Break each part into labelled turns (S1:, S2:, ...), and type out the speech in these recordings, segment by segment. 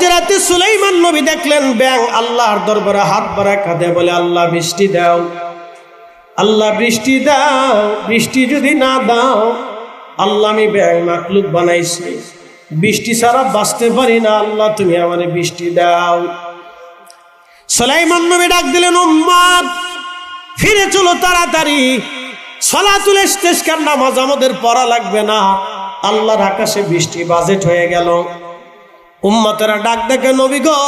S1: হযরত সুলাইমান নবী দেখলেন ব্যাঙ আল্লাহর দরবারে হাত বাড়া কাঁদে, বলে আল্লাহ বৃষ্টি দাও, আল্লাহ বৃষ্টি দাও, বৃষ্টি যদি না দাও আল্লাহ আমি ব্যাঙ মাখলুক বানাইছি, বৃষ্টি ছাড়া বাঁচতে পারি না, আল্লাহ তুমি আমারে বৃষ্টি দাও। সুলাইমান নবী ডাক দিলেন, উম্মত ফিরে চলো তাড়াতাড়ি, সালাতুল ইস্তিসকার নামাজ আমাদের পড়া লাগবে না, আল্লাহর আকাশে বৃষ্টি বাজেট হয়ে গেল। উম্মতেরা ডাক দেখে, নবী গো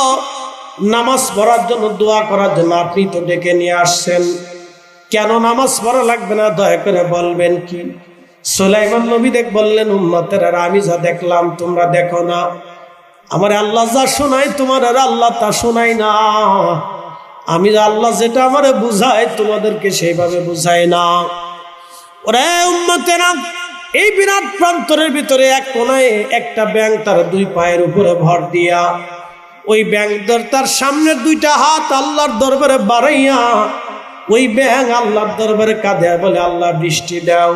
S1: নামাজ পড়ার জন্য দোয়া করার জন্য আপনি তো ডেকে নিয়ে আসছেন, কেন নামাজ পড়া লাগবে না দয়া করে বলবেন কি? সুলাইমান নবী বললেন, উম্মতেরা আমি যা দেখলাম তোমরা দেখো না, আমার আল্লাহ যা শোনায় তোমার আর আল্লাহ তা শোনায় না, আমি আল্লাহ যেটা আমারে বুঝায় তোমাদেরকে সেইভাবে বুঝায় না। ওরে উম্মতেরা, এই বিরাট প্রান্তরের ভিতরে এক কোনায় একটা ব্যাঙ তার দুই পায়ের উপরে ভর দিয়া, ওই ব্যাঙটার তার সামনের দুইটা হাত আল্লাহর দরবারে বাড়াইয়া ওই ব্যাঙ আল্লাহর দরবারে কাঁদে, বলে আল্লাহ বৃষ্টি দাও।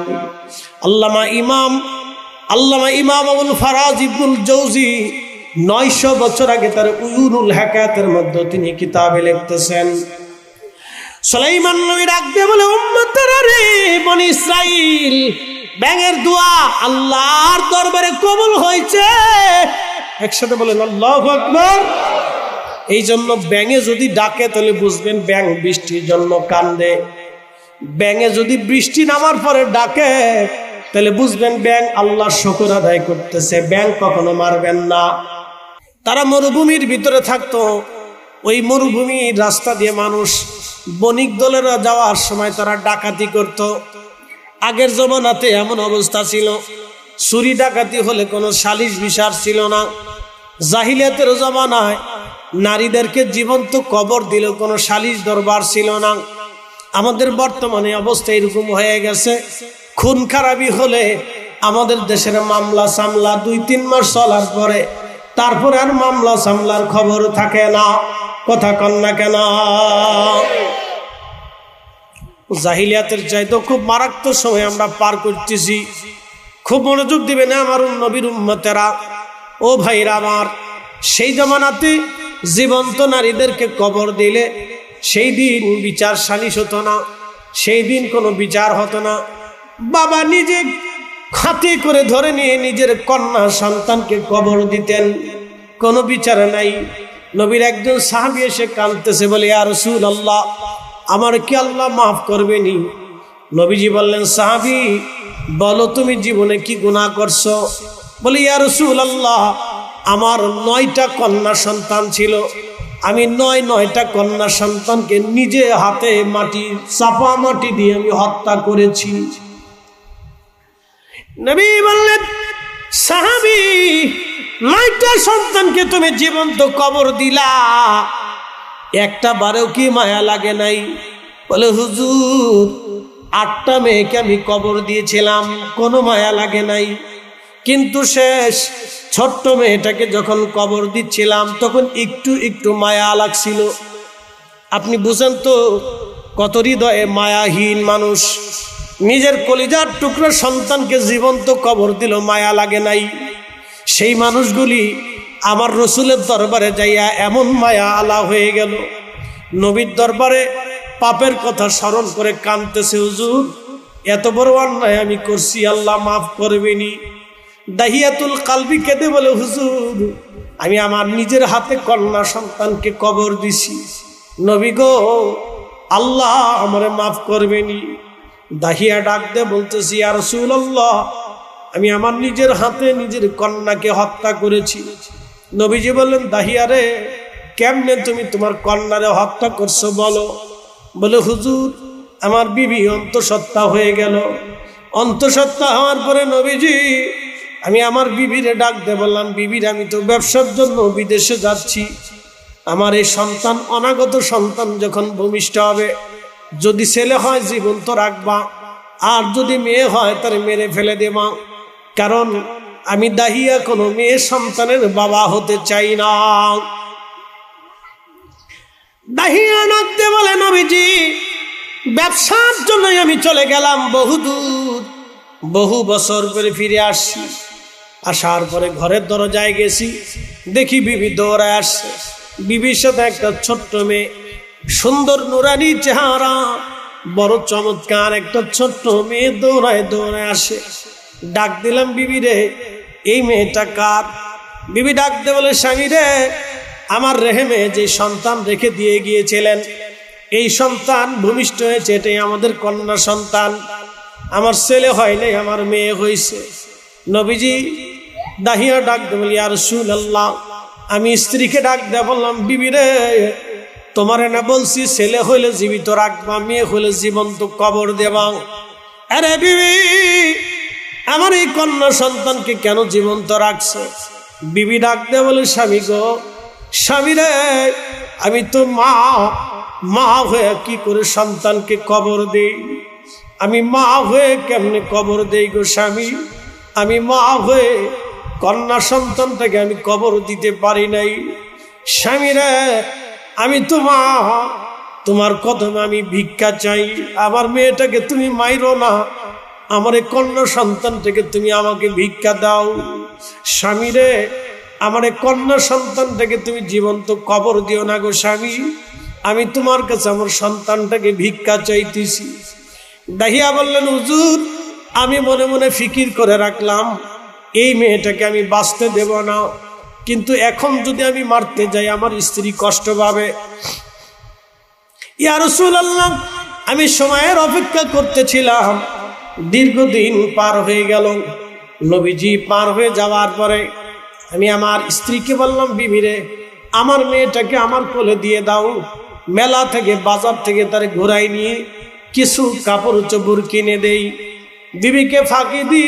S1: আল্লামা ইমাম আবুল ফারাজ ইবনুল জৌজি 900 বছর আগে তার উয়ুনুল হাকায়াতের মধ্যে তিনি কিতাবে লিখতেছেন, সুলাইমান নবী ডাক দিয়ে বলে, উম্মতেরা রে বনি ইসরাইল, ব্যাঙের দোয়া আল্লাহর দরবারে কবুল হয়েছে। একসাথে বলেন আল্লাহু আকবার। এই জন্য ব্যাঙে যদি ডাকে তাহলে বুঝবেন ব্যাঙ বৃষ্টির জন্য কান্দে, ব্যাঙে যদি বৃষ্টি নামার পরে ডাকে তাহলে বুঝবেন ব্যাঙ আল্লাহর শুকর আদায় করতেছে, ব্যাঙ কখনো মারবেন না। তারা মরুভূমির ভিতরে থাকতো, ওই মরুভূমির রাস্তা দিয়ে মানুষ বণিক দলেরা যাওয়ার সময় তারা ডাকাতি করত। আগের জমানাতে এমন অবস্থা ছিল, চুরি ডাকাতি হলে কোনো সালিশ বিচার ছিল না। জাহিলিয়াতের জমানায় নারীদেরকে জীবন্ত কবর দিলে কোনো সালিশ দরবার ছিল না। আমাদের বর্তমানে অবস্থা এরকম হয়ে গেছে, খুন খারাপি হলে আমাদের দেশের মামলা সামলা 2-3 মাস চলার পরে তারপরে আর মামলা সামলার খবর থাকে না। কথা কন না কেন? জাহিলিয়াতের চাইতে খুব মারাত্মক সময় আমরা পার করতেছি। খুব মনোযোগ দিবেন আমার নবীর উম্মতেরা, ও ভাইরা আমার। সেই জামানাতে জীবন্ত নারীদেরকে কবর দিলে সেই দিন বিচার সালিশ হতো না, সেই দিন কোনো বিচার হতো না। বাবা নিজে হাতে করে ধরে নিয়ে নিজের কন্যা সন্তানকে কবর দিতেন, কোনো বিচার নাই। নবীর একজন সাহাবী এসে কাঁদতেছে, বলে ইয়া রাসূলুল্লাহ, আমার কি আল্লাহ মাফ করবেনি? নবীজি বললেন, সাহাবী বলো তুমি জীবনে কি গুনাহ করছো? বলে ইয়া রাসূলুল্লাহ, আমার 9টা কন্যা সন্তান ছিল, আমি 9টা কন্যা সন্তানকে নিজে হাতে মাটি চাপা মাটি দিয়ে আমি হত্যা করেছি। নবী বললেন, সাহাবী 9টা সন্তানকে তুমি জীবন্ত কবর দিলা, একটা বারেও কি মায়া লাগে নাই? বলে হুজুর 8টা মেয়েকে আমি কবর দিয়েছিলাম, কোনো মায়া লাগে নাই, কিন্তু শেষ ছোট্ট মেয়েটাকে যখন কবর দিচ্ছিলাম তখন একটু একটু মায়া লাগছিল। আপনি বুঝেন তো কত হৃদয়ে মায়াহীন মানুষ, নিজের কলিজার টুকরো সন্তানকে জীবন্ত কবর দিল, মায়া লাগে নাই। সেই মানুষগুলি আমার রসুলের দরবারে যাইয়া এমন মায়া আলা হয়ে গেল, নবীর দরবারে পাপের কথা স্মরণ করে কাঁদতেছে, হুজুর এত বড় অন্যায় আমি করছি, আল্লাহ মাফ করবেনি। দাহিয়াতুল কালবি কেঁদে বলে, হুজুর আমি আমার নিজের হাতে কন্যা সন্তানকে কবর দিছি, নবী গো আল্লাহ আমারে মাফ করবেনি। দাহিয়া ডাক দে বলতেছি, ইয়া রাসূলুল্লাহ, আমি আমার নিজের হাতে নিজের কন্যাকে হত্যা করেছি। নবীজি বললেন, দাহিয়া রে কেমনে তুমি তোমার কন্যারে হত্যা করছো বলো? বলে হুজুর আমার বিবি অন্তঃসত্ত্বা হয়ে গেল। অন্তঃসত্ত্বা হওয়ার পরে নবীজি আমি আমার বিবিরে ডাক দে বললাম, বিবির আমি তো ব্যবসার জন্য বিদেশে যাচ্ছি, আমার এই সন্তান অনাগত সন্তান যখন ভূমিষ্ঠ হবে, যদি ছেলে হয় জীবন্ত রাখবা, আর যদি মেয়ে হয় তার মেরে ফেলে দেবা, কারণ আমি দাহিয়া কোনো মেয়ে সন্তানের বাবা হতে চাই না। দাহিয়া নাকতে বলে, নবীজি ব্যবসার জন্যই আমি চলে গেলাম বহুদূর, বহু বছর পরে ফিরে আসছি, আসার পরে ঘরের দরজায় গেছি, দেখি বিবি দৌড়ায় আসছে। বিবির সাথে একটা ছোট্ট মেয়ে, সুন্দর নুরানি চেহারা, বড় চমৎকার একটা ছোট্ট মেয়ে দৌড়ায় দৌড়ায় আসে। ডাক দিলাম, বিবি রে, এই মেয়েটা কার? বিবি ডাক দে বলে, স্বামী রে, আমার রেহেমে যে সন্তান রেখে দিয়ে গিয়েছিলেন, এই সন্তান ভূমিষ্ঠ হয়েছে, এটাই আমাদের কন্যা সন্তান। আমার ছেলে হয় নাই, আমার মেয়ে হয়েছে। নবীজি দাহিয়া ডাক দে বলি, ইয়া রাসূলুল্লাহ, আমি স্ত্রীকে ডাক দে বললাম, বিবি রে, তোমারে না বলছি ছেলে হইলে জীবিত রাখবা, মেয়ে হইলে জীবন্ত কবর দেবা? আরে বিবি, আমার এই কন্যা সন্তানকে কেন জীবন্ত রাখছো? বিবি ডাক দে বলে, স্বামী গো, স্বামী রে, আমি তো মা হয়ে কি করে সন্তানকে কবর দেই? আমি মা হয়ে কেমনে কবর দেই গো স্বামী? আমি মা হয়ে কন্যা সন্তানটাকে আমি কবর দিতে পারি নাই। স্বামী রে, আমি তো মা, তোমার কদমে আমি ভিক্ষা চাই। আমার মেয়েটাকে তুমি মাইরো না, আমার এই কন্যা সন্তানটাকে তুমি আমাকে ভিক্ষা দাও। স্বামী রে, আমার এই কন্যা সন্তানটাকে তুমি জীবন্ত কবর দিও না গো স্বামী, আমি তোমার কাছে আমার সন্তানটাকে ভিক্ষা চাইতেছি। দাহিয়া বললেন, হুজুর, আমি মনে মনে ফিকির করে রাখলাম এই মেয়েটাকে আমি বাঁচতে দেব না, কিন্তু এখন যদি আমি মারতে যাই আমার স্ত্রী কষ্ট পাবে। ইয়া রাসূলুল্লাহ, আমি সময়ের অপেক্ষা করতেছিলাম, দীর্ঘদিন পার হয়ে গেল। নবীজি পার হয়ে যাওয়ার পরে আমি আমার স্ত্রীকে বললাম, বিবি রে, আমার মেয়েটাকে আমার কোলে দিয়ে দাও। মেলা থেকে, বাজার থেকে তারে ঘোরাই নিয়ে কিছু কাপড় চোপড় কিনে দেই। বিবিকে ফাঁকি দি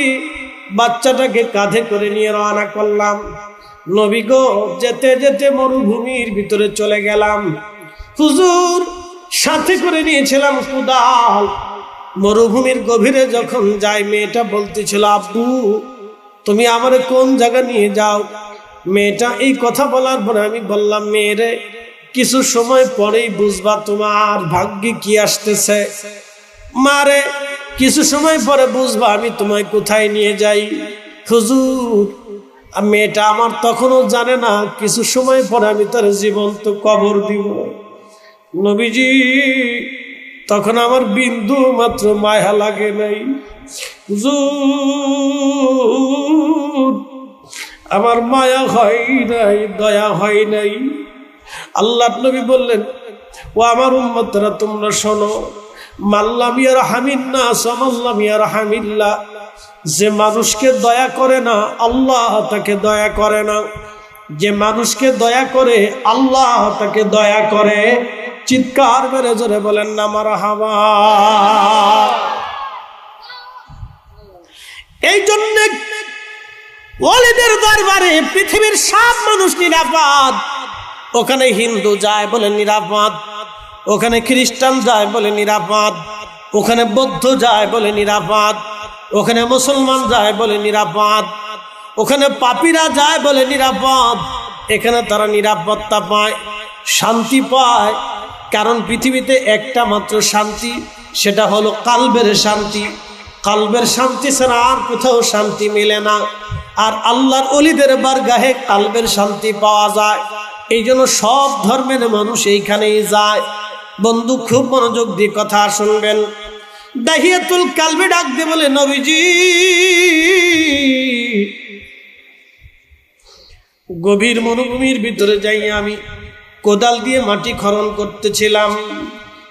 S1: বাচ্চাটাকে কাঁধে করে নিয়ে রওনা করলাম। নবী গো, যেতে যেতে মরুভূমির ভিতরে চলে গেলাম। হুজুর, সাথে করে নিয়েছিলাম কুদাল। মরুভূমির গভীরে যখন যাই, মেয়েটা বলতেছিল, আব্বু, তুমি আমারে কোন জায়গা নিয়ে যাও? মেয়েটা এই কথা বলার পরে আমি বললাম, মেয়েরে, কিছু সময় পরেই বুঝবা তোমার ভাগ্যে কি আসতেছে। মারে, কিছু সময় পরে বুঝবা আমি তোমায় কোথায় নিয়ে যাই। হুজুর, মেয়েটা আমার তখনও জানে না কিছু সময় পরে আমি তার জীবন্ত কবর দিব। নবীজি, তখন আমার বিন্দু মাত্র মায়া লাগে নাই। হুজুর, আমার মায়া হয় নাই, দয়া হয় নাই। আল্লাহ নবী বললেন, ও আমার উম্মতরা, তোমরা শোনো, মাল্লাম ইয়ারহামিন নাস মাল্লাম ইয়ারহামিল্লাহ, যে মানুষকে দয়া করে না আল্লাহ তাকে দয়া করে না, যে মানুষকে দয়া করে আল্লাহ তাকে দয়া করে। চিৎকার করে জোরে বলেন না মারহাবা। এই জন্য ওলিদের দরবারে পৃথিবীর সব মানুষ নিরাপদ। ওখানে হিন্দু যায় বলে নিরাপদ, ওখানে খ্রিস্টান যায় বলে নিরাপদ, ওখানে বৌদ্ধ যায় বলে নিরাপদ, ওখানে মুসলমান যায় বলে নিরাপদ, ওখানে পাপীরা যায় বলে নিরাপদ। এখানে তারা নিরাপত্তা পায়, শান্তি পায়। কারণ পৃথিবীতে একটা মাত্র শান্তি, সেটা হলো কালবের শান্তি। কালবের শান্তি ছাড়া আর কোথাও শান্তি মেলে না। আর আল্লাহর ওলিদের বারগাহে কালবের শান্তি পাওয়া যায়। এই জন্য সব ধর্মের মানুষ এইখানেই যায়। বন্ধু, খুব মনোযোগ দিয়ে কথা শুনবেন। দাহিয়াতুল কালবে ডাক দিয়ে বলে, নবীজি, গভীর মরুভূমির ভিতরে যাই আমি কোদাল দিয়ে মাটি খনন করতেছিলাম।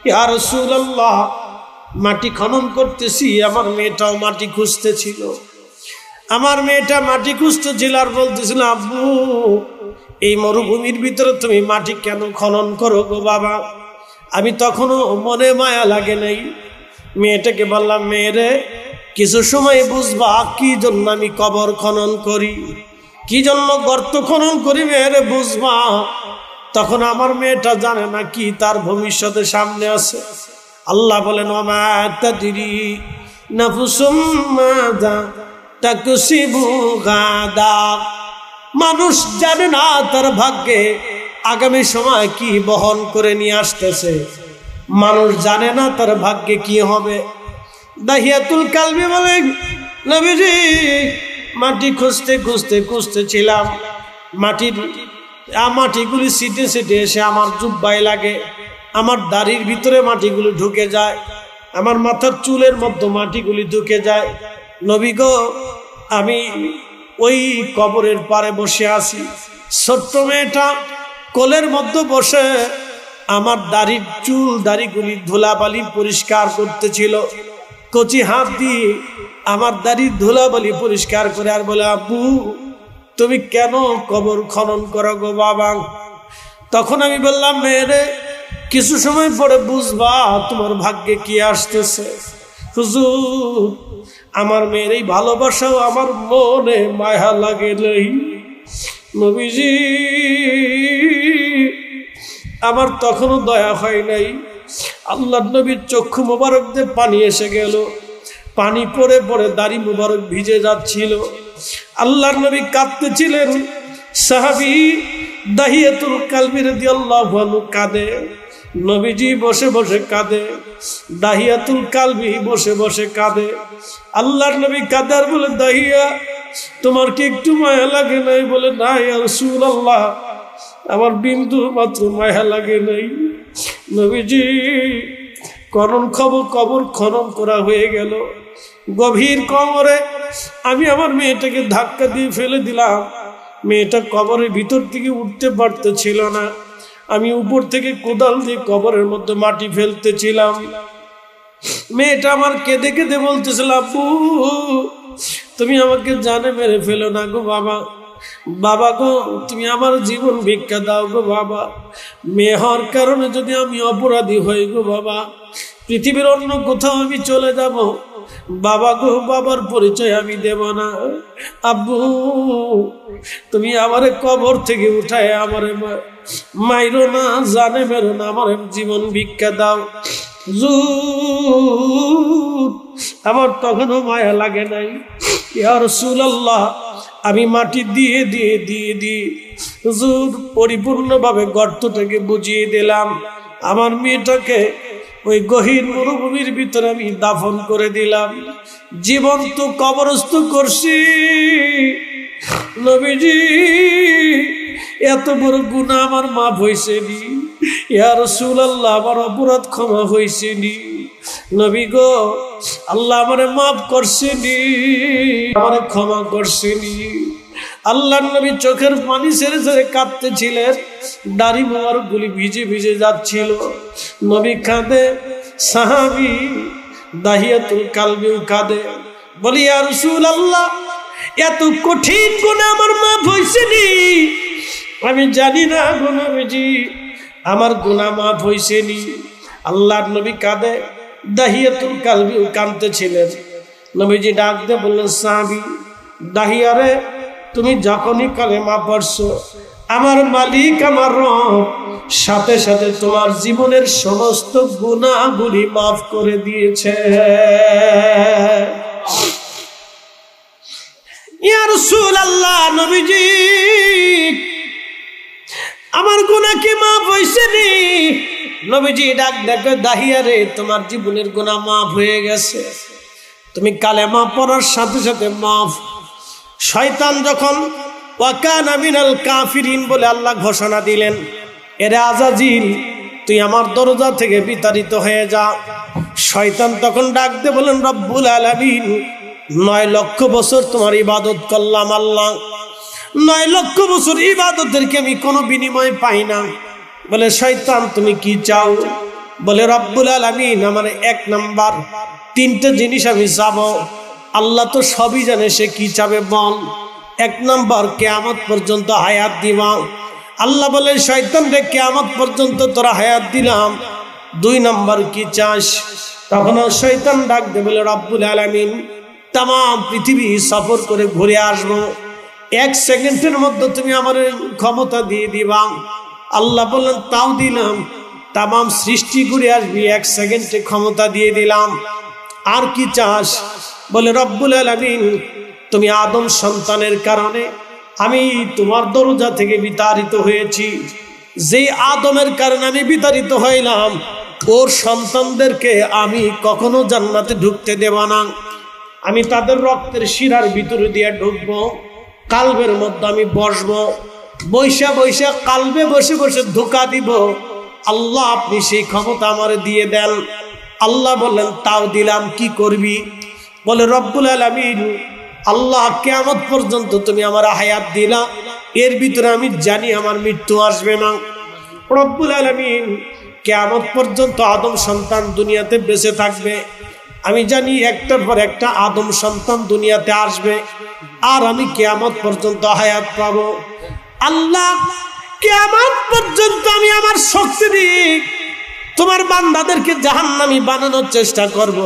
S1: ইয়া রাসূলুল্লাহ, মাটি খনন করতেছি, আমার মেয়েটাও মাটি খুঁজতেছিল। আমার মেয়েটা মাটি খুঁজতেছিল আর বলতেছিল, আব্বু, এই মরুভূমির ভিতরে তুমি মাটি কেন খনন করো গো বাবা? আমি তখনও মনে মায়া লাগে নাই। মেয়েটাকে বললাম, মেয়েরে, কিছু সময় বুঝবা কি জন্য আমি কবর খনন করি, কি জন্য গর্ত খনন করি, মেয়েরে বুঝবা। তখন আমার মেয়েটা জানে না কি তার ভবিষ্যতে সামনে আছে। আল্লাহ বলেন, ওমা তাদরি নাফসুম মাযা তাকসিবু গাদা। মানুষ জানে না তার ভাগ্যে আগামী সময় কি বহন করে নিয়ে আসতেছে। মানুষ জানে না তার ভাগ্যে কি হবে। দাহিয়াতুল কালবি বলেন, নবীজি, মাটি খুঁজতে খুঁজতে খুঁজতেছিলাম, মাটিগুলি সিটে সিটে এসে আমার জুব্বায় লাগে, আমার দাড়ির ভিতরে মাটিগুলি ঢুকে যায়, আমার মাথার চুলের মধ্যে মাটিগুলি ঢুকে যায়। নবী গো, আমি ওই কবরের পারে বসে আছি, ছোট্ট মেয়েটা কোলের মধ্যে বসে আমার দাড়িগুলি ধুলাবালি পরিষ্কার করতেছিল, কচি হাত দিয়ে আমার দাড়ির ধুলাবালি পরিষ্কার করে আর বলে, আব্বু তুমি কেন কবর খনন করো গো বাবা? তখন আমি বললাম, মেয়েরে কিছু সময় পরে বুঝবা তোমার ভাগ্যে কি আসতেছে। হুজুর, আমার মেয়ের এই ভালোবাসাও আমার মনে মায়া লাগে নাই। নবীজি, আমার তখনও দয়া হয় নাই। আল্লাহ নবীর চক্ষু মোবারক দিয়ে পানি এসে গেল, পানি পড়ে পড়ে দাড়ি মোবারক ভিজে যাচ্ছিল। আল্লাহ নবী কাঁদতেছিলেন। সাহাবী দাহিয়াতুল কালবি রাদিয়াল্লাহু আনহু কাঁদে, নবীজি বসে বসে কাঁদে, দাহিয়াতুল কালবি বসে বসে কাঁদে। আল্লাহর নবী কাঁদার বলে, দাহিয়া তোমার কি একটু মায়া লাগে নাই? বলে, না ইয়া রাসূলুল্লাহ, আমার বিন্দু মাত্র মায়া লাগে নাই। নবীজি কবর খনন করা হয়ে গেল। গভীর কবরে আমি আমার মেয়েটাকে ধাক্কা দিয়ে ফেলে দিলাম। মেয়েটা কবরের ভিতর থেকে উঠতে পারতেছিল না। আমি উপর থেকে কোদাল দিয়ে কবরের মধ্যে মাটি ফেলতেছিলাম। মেয়েটা আমার কেঁদে কেঁদে বলতেছিল, আব্বু তুমি আমাকে জানে মেরে ফেলো না গো বাবা, বাবা গো তুমি আমার জীবন ভিক্ষা দাও গো বাবা। মেয়ে হওয়ার কারণে যদি আমি অপরাধী হই গো বাবা, পৃথিবীর অন্য কোথাও আমি চলে যাব, বাবা গো বাবার পরিচয় আমি দেব না। আব্বু তুমি আমারে কবর থেকে উঠায় আমারে মাইরো না, জানে মেরো না, আমার জীবন ভিক্ষা দাও। আমার তখনও মায়া লাগে নাই। ইয়া রাসূলুল্লাহ, আমি মাটি দিয়ে দিয়ে দিয়ে দিয়ে হুজুর পরিপূর্ণভাবে গর্তটাকে বুঝিয়ে দিলাম। আমার মেয়েটাকে ওই গহীর মরুভূমির ভিতরে আমি দাফন করে দিলাম, জীবন্ত কবরস্থ করছি। নবীজি, এত বড় গুনাহ আমার মাফ হয়েছে নি? ইয়া রাসূলুল্লাহ, আমার অপরাধ ক্ষমা হয়েছে নি? নবী গো, আল্লাহ আমারে মাফ করছেনি, আমারে ক্ষমা করছেনি। আল্লাহ নবী চোখের পানি ছেড়ে ছেড়ে কাঁদতেছিলেন, দাড়ি মোবারক গুলি ভিজে ভিজে যাচ্ছিল। নবী কাঁদে, সাহাবী দাহিয়াতুল কালবিও কাঁদে, বলি, ইয়া রাসূলুল্লাহ, এত কঠিন গুনাহ আমার মাফ হয়েছেনি? আমি জানি না গো নবীজি, আমার গুনাহ মাফ হয়েছেনি। আল্লাহর নবী কাঁদে, দাহিয়াতুল কালবিও কাঁদতেছিলেন। নবীজি ডাক দিয়ে বললেন, সাহাবী দাহিয়ারে, তুমি যখনই কালেমা পড়ছো, আমার মালিক আমার রব সাথে সাথে তোমার জীবনের সমস্ত গুনাহগুলি মাফ করে দিয়েছে। ইয়া রাসূলুল্লাহ, নবীজি আমার গুনাহ কি মাফ হইছে নি? নবীজি ডাক দেখে, দাহিয়ারে, তোমার জীবনের গুনাহ মাফ হয়ে গেছে, তুমি কালেমা পড়ার সাথে সাথে মাফ। শয়তান যখন ওয়াকানা মিনাল কাফিরিন বলে আল্লাহ ঘোষণা দিলেন, এরে আজাজিল তুই আমার দরজা থেকে বিতাড়িত হয়ে যা। শয়তান তখন ডাক দিয়ে বলেন, রব্বুল আলামিন, 9 লক্ষ বছর তোমার ইবাদত করলাম আল্লাহ, 9 লক্ষ বছর ইবাদতের কি আমি কোনো বিনিময় পাই না। বলে, শয়তান তুমি কি চাও? বলে, রব্বুল আলামিন, আমার 1 নাম্বার 3টে জিনিস আমি চাবো। আল্লাহ তো সবই জানে সে কি চাবে বল। 1 নাম্বার কিয়ামত পর্যন্ত হায়াত দিবা। আল্লাহ বলে, শয়তান রে, কিয়ামত পর্যন্ত তোরা হায়াত দিলাম, 2 নাম্বার কি চাস? তখন শয়তান ডাক দে বলে, রব্বুল আলামিন, তাম পৃথিবী সফর করে ঘুরে আসবো, 1 সেকেন্ডের মধ্যে তুমি আমার ক্ষমতা দিয়ে দিবা। আল্লাহ বললেন, তাও দিলাম। তাম সৃষ্টি ঘুরে আসবি, 1 সেকেন্ডে ক্ষমতা দিয়ে দিলাম। আর কি চাস? বলে, রব্বুল আলামিন, তুমি আদম সন্তানের কারণে আমি তোমার দরজা থেকে বিতাড়িত হয়েছি, যে আদমের কারণে আমি বিতাড়িত হইলাম, ওর সন্তানদেরকে আমি কখনো জান্নাতে ঢুকতে দেব না। আমি তাদের রক্তের শিরার ভিতরে দিয়ে ঢুকবো, কালবের মধ্যে আমি বসবো, বৈশা বৈশা কালবে বসে বসে ধোঁকা দিব। আল্লাহ আপনি সেই ক্ষমতা আমার দিয়ে দেন। আল্লাহ বললেন তাও দিলাম, কি করবি? বলে রব্বুল আলামিন, আল্লাহ কিয়ামত পর্যন্ত তুমি আমার হায়াত দিলা, এর ভিতরে আমি জানি আমার মৃত্যু আসবে না। রব্বুল আলামিন কিয়ামত পর্যন্ত আদম সন্তান দুনিয়াতে বেঁচে থাকবে, আমি জানি একটার পর একটা আদম সন্তান দুনিয়াতে আসবে, আর আমি কিয়ামত পর্যন্ত হায়াত পাবো। আল্লাহ কিয়ামত পর্যন্ত আমি আমার শক্তি দিয়ে তোমার বান্দাদেরকে জাহান্নামী বানানোর চেষ্টা করব।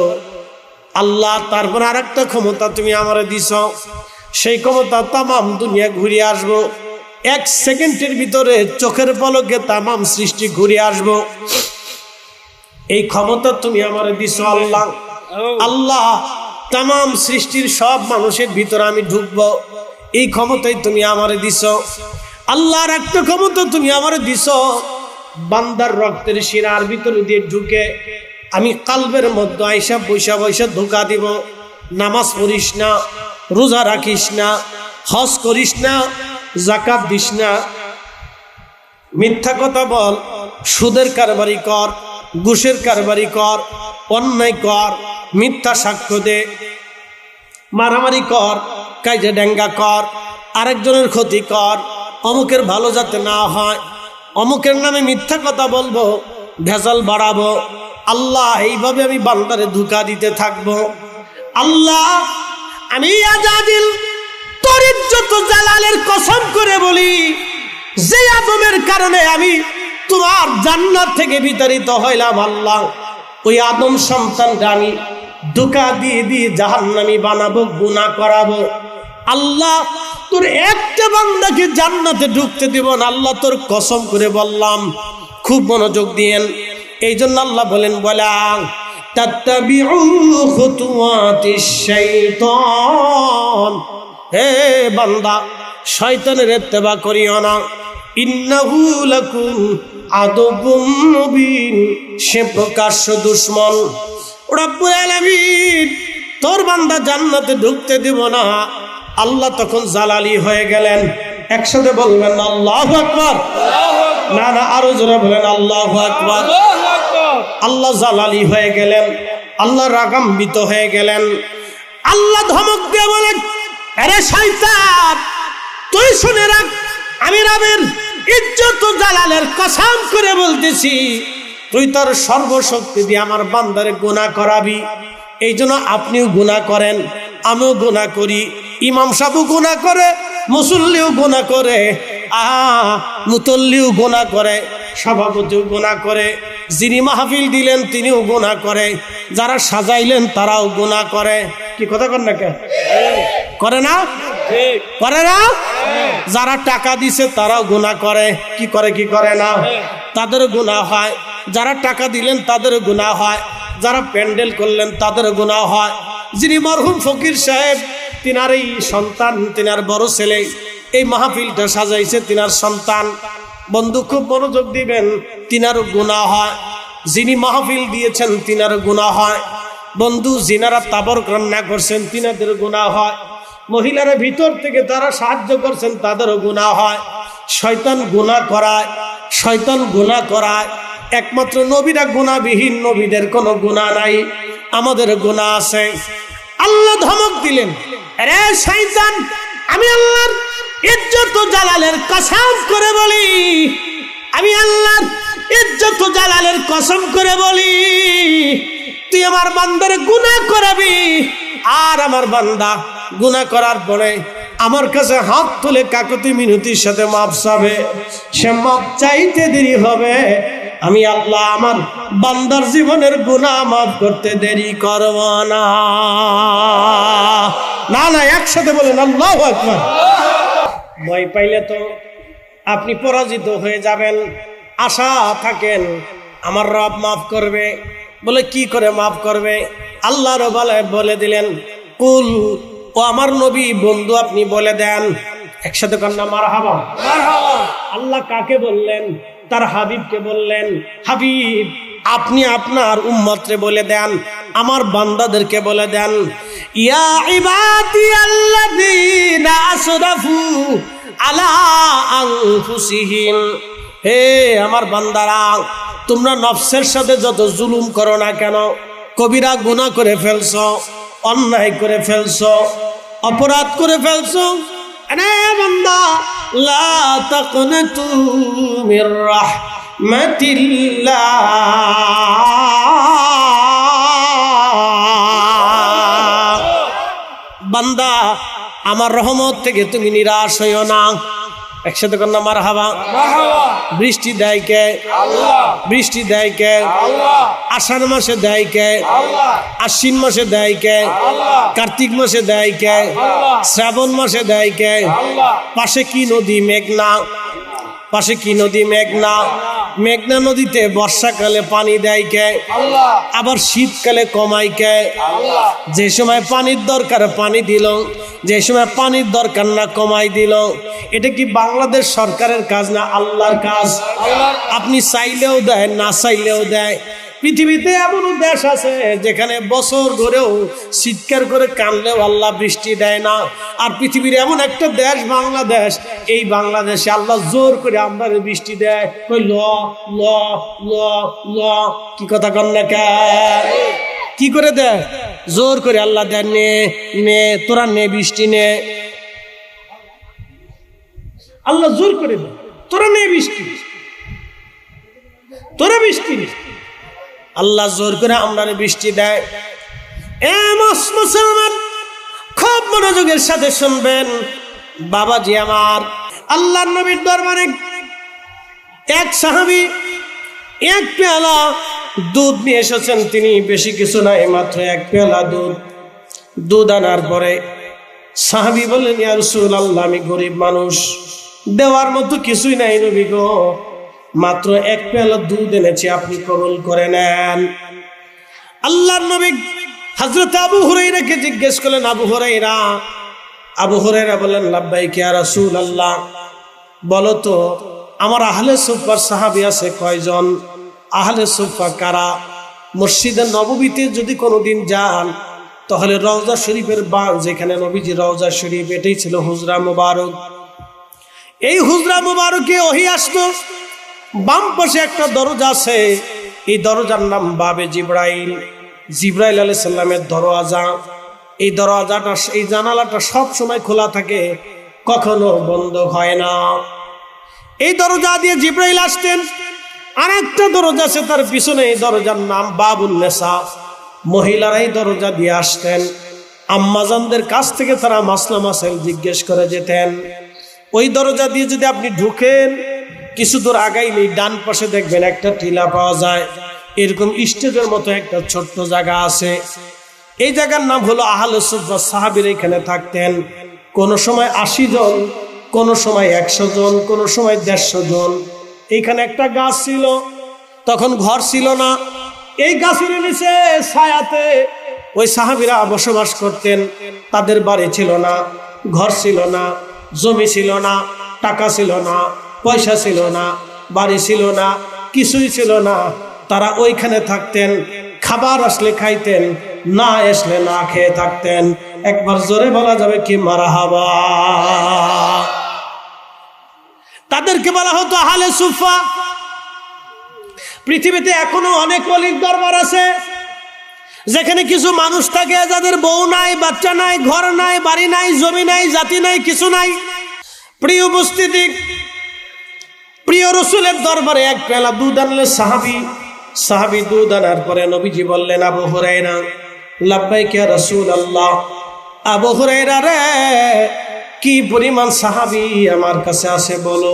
S1: আল্লাহ তারপর আর একটা ক্ষমতা তুমি আমারে দিছ, সেই ক্ষমতা তামাম দুনিয়া ঘুরে আসবো, 1 সেকেন্ডের ভিতরে চোখের পলকে তামাম সৃষ্টি ঘুরে আসবো। এই ক্ষমতা তুমি আমারে দিছ আল্লাহ। আল্লাহ তামাম সৃষ্টির সব মানুষের ভিতরে আমি ঢুকবো, এই ক্ষমতাই তুমি আমারে দিছ। আল্লাহর একটা ক্ষমতা তুমি আমারে দিছ, বান্দার রক্তের শিরার ভিতরে দিয়ে ঢুকে আমি কালবের মধ্যে আইসা বৈশা বৈশা ধোঁকা দিব। নামাজ পড়িস না, রোজা রাখিস না, হজ করিস না, যাকাত দিস না, মিথ্যা কথা বল, সুদের কারবারি কর, ঘুষের কারবারি কর, অন্যায় কর, মিথ্যা সাক্ষ্য দে, মারামারি কর, কাইজে ডেঙ্গা কর, আরেকজনের ক্ষতি কর, অমুকের ভালো যাতে না হয়, অমুকের নামে মিথ্যা কথা বলবো, ভেজাল বাড়াবো। আল্লাহ এইভাবে আমি বান্দারে ধোঁকা দিতে থাকবো। আল্লাহ আমি আজাদিল তোর ইজ্জত জালালের কসম করে বলি, যে আদমের কারণে আমি তোমার জান্নাত থেকে বিতাড়িত হইলাম, আল্লাহ ওই আদম সন্তানকে আমি ধোঁকা দিয়ে দিয়ে জাহান্নামী বানাবো, গুনাহ করাবো। আল্লাহ তোর একটা বান্দাকে জান্নাতে ঢুকতে দিব না, আল্লাহ তোর কসম করে বললাম। খুব মনোযোগ দিয়েন, এই জন্য আল্লাহ বলেন বলা তাত্তাবিউ খুতুওয়াতিশ শাইতান, হে বান্দা শয়তানের ইত্তেবা করিও না, ইন্নাহু লাকুম আদুবুম মুবিন, সে প্রকাশ্য দুশমন। রব্বুল আলামিন তোর বান্দা জান্নাতে ঢুকতে দিব না। আল্লাহ তখন জালালি হয়ে গেলেন। একসাথে বলবেন আল্লাহু আকবার। না না, আরো জোরে বলেন আল্লাহু আকবার। আল্লাহ জালালি হয়ে গেলেন, আল্লাহ রাগান্বিত হয়ে গেলেন। আল্লাহ ধমক দিয়ে বলেন, আরে শয়তান তুই শুনে রাখ, আমি রবের ইজ্জত ও জালালের কসম করে বলতেছি, তুই তোর সর্বশক্তি দিয়ে আমার বান্দারে গুনাহ করাবি। এই জন্য আপনিও গুনাহ করেন, আমিও গুনাহ করি, ইমাম সাহেবও গুনাহ করে, মুসল্লিও গুনাহ করে, মুতল্লিও গুনাহ করে, সভাপতিও গুনাহ করে, যিনি মাহফিল দিলেন তিনিও গুনাহ করে, যারা সাজাইলেন তারাও গুনাহ করে। কি কথা কর না কে করে না? করে না? যারা টাকা দিছে তারাও গুনাহ করে। কি করে? কি করে না? তাদের গুনাহ হয়। যারা টাকা দিলেন তাদের গুনাহ হয়, যারা প্যান্ডেল করলেন তাদের গুনাহ হয়। যিনি মরহুম ফকির সাহেব, তিনার এই সন্তান, তিনার বড় ছেলে এই মাহফিলটা সাজাইছে, তিনার সন্তান। বন্ধু খুব মনোযোগ দিবেন, তিনারও গুনাহ হয়। যিনি মাহফিল দিয়েছেন তিনার গুনাহ হয়। বন্ধু যিনারা তাবরক রান্না করছেন তিনাদের গুনাহ হয়। মহিলারা ভিতর থেকে তারা সাহায্য করছেন তাদেরও গুনাহ হয়। শয়তান গুনাহ করায়, শয়তান গুনাহ করায়। একমাত্র নবীরা গুনাহবিহীন, নবীদের কোনো গুনাহ নাই, আমাদের গুনাহ আছে। আল্লাহ ধমক দিলেন, আরে শয়তান আমি আল্লাহর ইজ্জত ও জালালের কসম করে বলি, আমি আল্লাহর ইজ্জত ও জালালের কসম করে বলি, তুই আমার বান্দারে গুনাহ করাবি, আর আমার বান্দা গুনাহ করার পরে আমার কাছে হাত তুলে কাকুতি মিনতির সাথে মাপ চাবে। সে মাপ চাইতে দেরি হবে, আমি আল্লাহ আমার বান্দার জীবনের গুনাহ মাফ করতে দেরি করব না। না না, একসাথে বলেন আল্লাহু আকবার। ভয় পাইলে তো আপনি পরাজিত হয়ে যাবেন। আশা থাকেন আমার রব মাফ করবে। বলে কি করে মাফ করবে? আল্লাহ রব্বুল বলে দিলেন, কুল, ও আমার নবী বন্ধু আপনি বলে দেন। একসাথে কন্যা মারহাবা। আল্লাহ কাকে বললেন? তার হাবিবকে বললেন, হাবিব আপনি আপনার উম্মতরে বলে দেন, আমার বান্দাদেরকে বলে দেন, ইয়া ইবাদিয়াল্লাযীনা আসরাফু আলা আনফুসিহিম, হে আমার বান্দারা, তোমরা নফসের সাথে যত জুলুম করো না কেন, কবিরা গুনাহ করে ফেলছো, অন্যায় করে ফেলছো, অপরাধ করে ফেলছো, আরে বান্দা লা তাকনাতু মির রাহমাতিল্লাহ, বান্দা আমার রহমত থেকে তুমি নিরাশ হইও না। একসাথে কর না মারহাবা। বৃষ্টি দেয় কে? আল্লাহ। বৃষ্টি দেয় কে? আল্লাহ। আষাঢ় মাসে দেয় কে? আল্লাহ। আশ্বিন মাসে দেয় কে? আল্লাহ। কার্তিক মাসে দেয় কে? আল্লাহ। শ্রাবণ মাসে দেয় কে? আল্লাহ। পাশে কি নদী? মেঘনা। পাশে কি নদী? মেঘনা। মেঘনা নদীতে বর্ষাকালে পানি দেয় কে? আল্লাহ। আবার শীতকালে কমায় কে? আল্লাহ। যে সময় পানির দরকার পানি দিল, যে সময় পানির দরকার না কমাই দিল। এটা কি বাংলাদেশ সরকারের কাজ না আল্লাহর কাজ? আপনি চাইলেও দেয়, না চাইলেও দেয়। পৃথিবীতে এমন দেশ আছে যেখানে বছর ধরেও চিৎকার করে কানলেও আল্লাহ বৃষ্টি দেয় না। আর পৃথিবীর এমন একটা দেশ বাংলাদেশ, এই বাংলাদেশে আল্লাহ জোর করে আমরা বৃষ্টি দেয়। ওই ল ল ল ল কি কথা কন না কে? কি করে দেয়? জোর করে আল্লাহ দেয়, নে নে তোরা নে বৃষ্টি নে। আল্লাহ জোর করে দেয়, তোরা নে বৃষ্টি, তোরা বৃষ্টি নে। আল্লাহ জোর করে আমরা বৃষ্টি দেয়। মুসলমান খুব মনোযোগের সাথে শুনবেন বাবাজি আমার। আল্লাহর নবীর দরবারে এক সাহাবী এক পেয়ালা দুধ নিয়ে এসেছেন। তিনি বেশি কিছু নাই, মাত্র এক পেয়ালা দুধ আনার পরে সাহাবী বললেন, ইয়া রাসূলুল্লাহ, আমি গরিব মানুষ, দেওয়ার মতো কিছুই নাই নবী গো, মাত্র এক পেয়ালা দুধ এনেছি, আপনি কবুল করে নেন। আল্লাহর নবী হযরত আবু হুরায়রাকে জিজ্ঞেস করলেন, আবু হুরায়রা বললেন, লাব্বাইক ইয়া রাসূলুল্লাহ, বলো তো আমার আহলে সুফার সাহাবী আছে কয়জন? আহলে সুফা কারা? মসজিদে নববীতে যদি কোনোদিন যান তাহলে রওজা শরীফের বাগ, যেখানে নবীজি রওজা শরীফ, এটাই ছিল হুজরা মুবারক। এই হুজরা মুবারকে ওহী আসতো। বাম পাশে একটা দরজা আছে, এই দরজার নাম বাবে জিব্রাইল, জিব্রাইল আলাইহিস সালামের দরওয়াজা। এই দরওয়াজাটা, এই জানালাটা সব সময় খোলা থাকে, কখনো বন্ধ হয় না। এই দরজা দিয়ে জিব্রাইল আসতেন। আর একটা দরজা আছে তার পিছনে, এই দরজার নাম বাবুন নেসা, মহিলারা এই দরজা দিয়ে আসতেন। আম্মাজানদের কাছ থেকে তারা মাসলা মাসাইল জিজ্ঞেস করে যেতেন। ওই দরজা দিয়ে যদি আপনি ঢুকেন, কিছু দূর আগাইলেই ডান পাশে দেখবেন একটা টিলা পাওয়া যায়, এরকম স্টেজের মতো একটা ছোট্ট জায়গা আছে। এই জায়গার নাম হলো আহলে সুফা। সাহাবীরা এখানে থাকতেন। কোন সময় 80 জন, কোন সময় 100 জন, কোন সময় 150 জন। এইখানে একটা গাছ ছিল, তখন ঘর ছিল না। এই গাছের নিচে ছায়াতে ওই সাহাবীরা বসবাস করতেন। তাদের বাড়ি ছিল না, ঘর ছিল না, জমি ছিল না, টাকা ছিল না, পয়সা ছিল না, বাড়ি ছিল না, কিছুই ছিল না। তারা ওইখানে থাকতেন। খাবার আসলে খাইতেন, না আসলে না খেয়ে থাকতেন। একবার জোরে বলা যাবে কি মারহাবা? তাদেরকে বলা হতো আহলে সুফা। পৃথিবীতে এখনো অনেক ওলির দরবার আছে যেখানে কিছু মানুষ থাকে যাদের বউ নাই, বাচ্চা নাই, ঘর নাই, বাড়ি নাই, জমি নাই, জাতি নাই, কিছু নাই। প্রিয় উপস্থিতি, প্রিয় রাসূলের দরবারে এক পেয়ালা দুধ আনলে সাহাবী দুধ আনার পরে নবীজি বললেন, আবু হুরায়রা, লাব্বাইক ইয়া রাসূলুল্লাহ। আবু হুরায়রা রে, কি পরিমাণ সাহাবী আমার কাছে আছে বলো?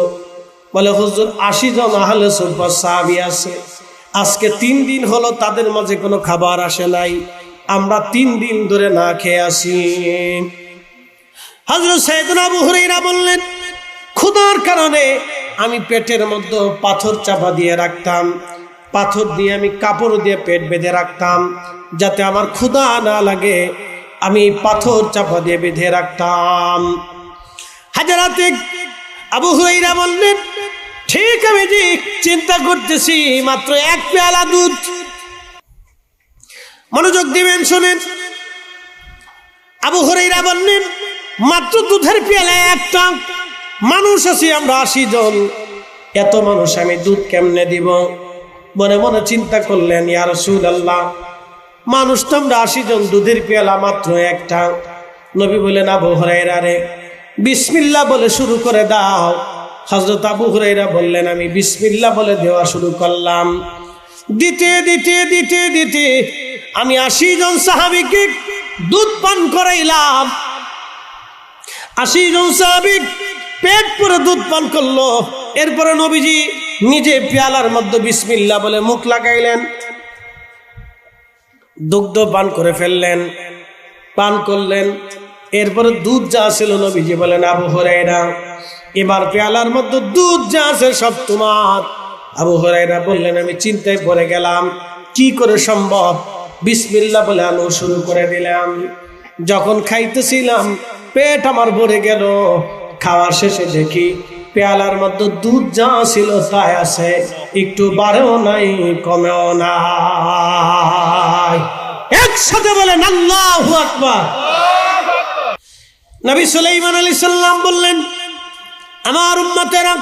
S1: বলে, হুজুর 80 জন আহলে সুফা সাহাবী আছে। আজকে 3 দিন হলো তাদের মাঝে কোনো খাবার আসে নাই, আমরা 3 দিন ধরে না খেয়ে আসি। হযরত সাইয়েদনা আবু হুরায়রা বললেন, ক্ষুধার কারণে আমি পেটের মধ্যে পাথর চাপা দিয়ে রাখতাম, পাথর দিয়ে আমি কাপড় দিয়ে পেট বেঁধে রাখতাম, যাতে আমার ক্ষুধা না লাগে। আমি পাথর চাপা দিয়ে বেঁধে রাখতাম। হাজরাতে আবু হুরায়রা বললেন, ঠিক আমি চিন্তা করতেছি, মাত্র এক পেয়ালা দুধ, মনোযোগ দিবেন, শুনেন। আবু হুরায়রা বললেন, মাত্র দুধের পেয়ালা একটা, মানুষ আছি আমরা 80 জন, এত মানুষ আমি দুধ কেমনে দিব? মনে মনে চিন্তা করলেন, ইয়া রাসূলুল্লাহ, মানুষ তো আমরা 80 জন, দুধের পেয়ালা মাত্র একটা। নবী বলেন, আবু হুরায়রা রে, বিসমিল্লাহ বলে শুরু করে দাও। হযরত আবু হুরায়রা বললেন, আমি বিসমিল্লাহ বলে দেওয়া শুরু করলাম। দিতে দিতে দিতে দিতে আমি 80 জন সাহাবীকে দুধ পান করাইলাম। 80 জন সাহাবী পেট পুরো দুধ পান করলো। এরপরে নবীজি নিজে পেয়ালার মধ্যে বিসমিল্লাহ বলে মুখ লাগাইলেন, দুগ্ধ পান করে ফেললেন, পান করলেন। এরপরে দুধ যা ছিল নবীজি বলেন, আবু হুরায়রা, এবার পেয়ালার মধ্যে দুধ যা আছে সব তোমার। আবু হুরায়রা বললেন, আমি চিন্তায় পড়ে গেলাম, কি করে সম্ভব? বিসমিল্লাহ বলে আমি শুরু করে দিলাম। যখন খাইতেছিলাম পেট আমার ভরে গেল। খাওয়ার শেষে দেখি পেয়ালার মধ্যে দুধ যা ছিল তাই আছে, একটু বাড়েও নাই কমেও নাই। একসাথে বলেন আল্লাহু আকবার। নবী সুলাইমান আলাইহিস সালাম বললেন, আমার উম্মতেরা,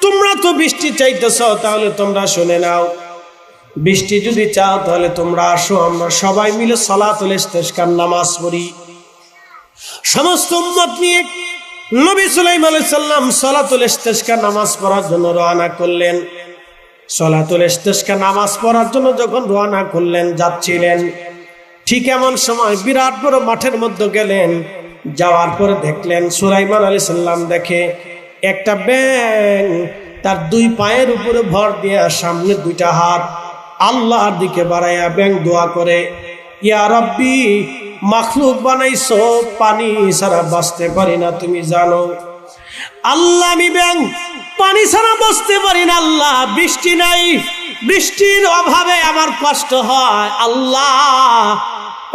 S1: তোমরা তো বৃষ্টি চাইতেছ, তাহলে তোমরা শুনে নাও। বৃষ্টি যদি চাও তাহলে তোমরা আসো, আমরা সবাই মিলে সালাতুল ইস্তিসকার নামাজ পড়ি। সমস্ত উম্মত নিয়ে নবী সুলাইমান আলাইহিস সালাম সালাতুল ইস্তিসকার নামাজ পড়ার জন্য রওনা করলেন। সালাতুল ইস্তিসকার নামাজ পড়ার জন্য যখন রওনা করলেন, যাচ্ছিলেন, ঠিক এমন সময় বিরাট বড় মাঠের মধ্যে গেলেন। যাওয়ার পরে দেখলেন, সুলাইমান আলাইহিস সালাম দেখে একটা ব্যাঙ তার 2 পায়ের উপরে ভর দিয়া সামনে 2টা হাত আল্লাহর দিকে বাড়াইয়া ব্যাঙ দোয়া করে, ইয়া রাব্বি, মাখলুক বানাইছো, পানি ছাড়া বাঁচতে পারি না, তুমি জানো। আল্লাহ, আমি ব্যাঙ পানি ছাড়া বাঁচতে পারি না। আল্লাহ, বৃষ্টি নাই, বৃষ্টির অভাবে আমার কষ্ট হয়। আল্লাহ,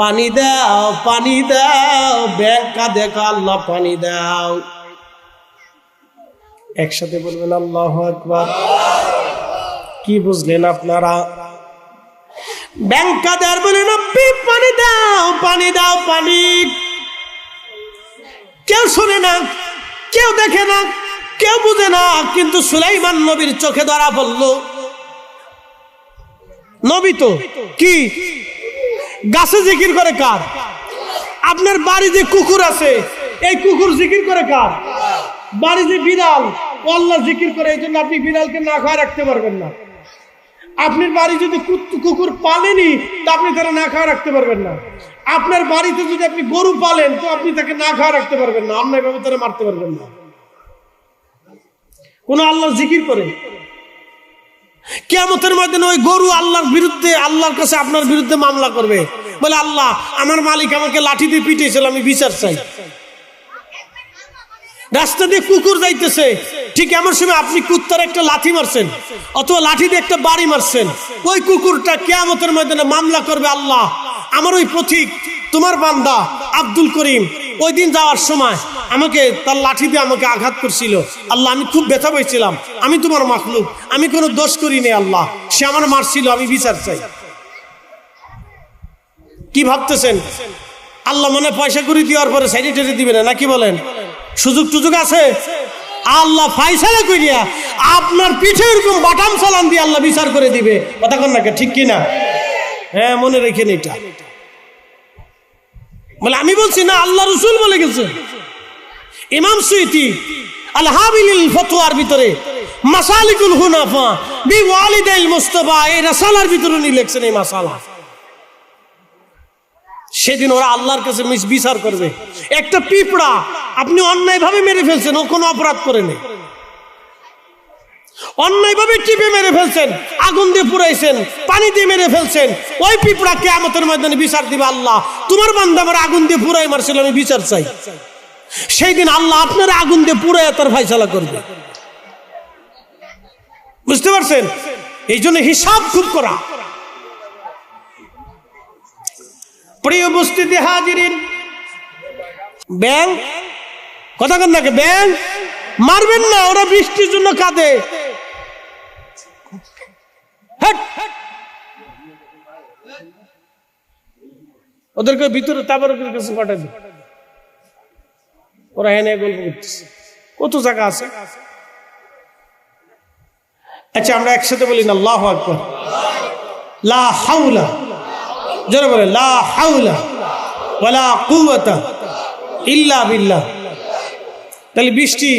S1: পানি দাও, পানি দাও। ব্যাঙ কাঁদে, আল্লাহ পানি দাও। একসাথে বলবেন আল্লাহু আকবার। কি বুঝলেন আপনারা? ব্যাঙ কাঁদে আর বলে, নবী পানি দাও, পানি দাও, পানি। কেউ শুনে না, কেউ দেখে না, কেউ বুঝে না, কিন্তু সুলাইমান নবীর চোখে ধরা পড়ল। নবী তো কি গাছে জিকির করে কার? আপনার বাড়ি যে কুকুর আছে, এই কুকুর জিকির করে কার? বাড়ি যে বিড়াল, ও আল্লাহ জিকির করে, এই জন্য আপনি বিড়ালকে না খাওয়া রাখতে পারবেন না। আপনার বাড়ি যদি কুকুর পালেনি, তা আপনি তারা না খাওয়া রাখতে পারবেন না। আপনার বাড়িতে যদি আপনি গরু পালেন, তো আপনি তাকে না খাওয়া রাখতে পারবেন না, অন্যায়ভাবে তারা মারতে পারবেন না। কোন আল্লাহ জিকির করে, কিয়ামতের ময়দানে ওই গরু আল্লাহর বিরুদ্ধে, আল্লাহর কাছে আপনার বিরুদ্ধে মামলা করবে, বলে, আল্লাহ, আমার মালিক আমাকে লাঠি দিয়ে পিটিয়েছিল, আমি বিচার চাই। রাস্তা দিয়ে কুকুর যাইতেছে, ঠিক এমন সময় আপনি কুত্তার একটা লাঠি মারছেন, অথবা লাঠি দিয়ে একটা বাড়ি মারছেন। ওই কুকুরটা কিয়ামতের ময়দানে মামলা করবে, আল্লাহ, আমার ওই পথিক তোমার বান্দা আব্দুল করিম ওই দিন যাওয়ার সময় আমাকে তার লাঠি দিয়ে আমাকে আঘাত করছিল। আল্লাহ, আমি খুব ব্যথা পেয়েছিলাম, আমি তোমার মাখলুক, আমি কোনো দোষ করিনি। আল্লাহ, সে আমার মারছিল, আমি বিচার চাই। কি ভাবতেছেন? আল্লাহ মনে পয়সা করে দেওয়ার পরে স্যানিটারি দিবে না, নাকি বলেন? সুযোগ টুযোগ আছে? আল্লাহ ফাইসালা করিয়া আপনার পিঠে এরকম বাটাম চালান দিয়ে আল্লাহ বিচার করে দিবে। কথা কন নাকি, ঠিক কিনা? হ্যাঁ, মনে রেখেন এটা। বলে আমি বলছি না, আল্লাহ রসুল বলে গেছে। ইমাম সুয়ুতি আল হাবিলিল ফতোয়ার ভিতরে মাসালিকুল হুনাফা বি ওয়ালিদাইল মুস্তাফা, এই রাসালার ভিতরে উনি লিখছেন এই মাসালা। সেদিন ওরা আল্লাহর কাছে বিচার করবে। একটা পিঁপড়া আপনি অন্যায়ভাবে মেরে ফেলছেন, ও কোনো অপরাধ করেনি, অন্যায়ভাবে টিপে মেরে ফেলছেন, আগুন দিয়ে পুড়াইছেন, পানি দিয়ে মেরে ফেলছেন, ওই পিঁপড়া কিয়ামতের ময়দানে বিচার দিবে, আল্লাহ, তোমার বান্দা আমার আগুন দিয়ে পুড়াই মারছিল, আমি বিচার চাই। সেই দিন আল্লাহ আপনার আগুন দিয়ে পুড়াই তার ফায়সালা করবে। বুঝতে পারছেন? এই জন্য হিসাব খুব করা। প্রিয় উপস্থিতি হাজিরিন, ব্যাঙ, কথা কন নাকি, ব্যাঙ মারবেন না, ওরা বৃষ্টির জন্য কাঁদে। ওদেরকে ভিতরে তাবারকের কাছে পাঠাই দিন, ওরা এনে গল্প করতেছে। কত জায়গা আছে। আচ্ছা আমরা একসাথে বলি না আল্লাহু আকবার। লা হাওলা, যারা বলে লা হাওলা ওয়ালা কুওয়াতা ইল্লা বিল্লাহ। তাহলে বৃষ্টি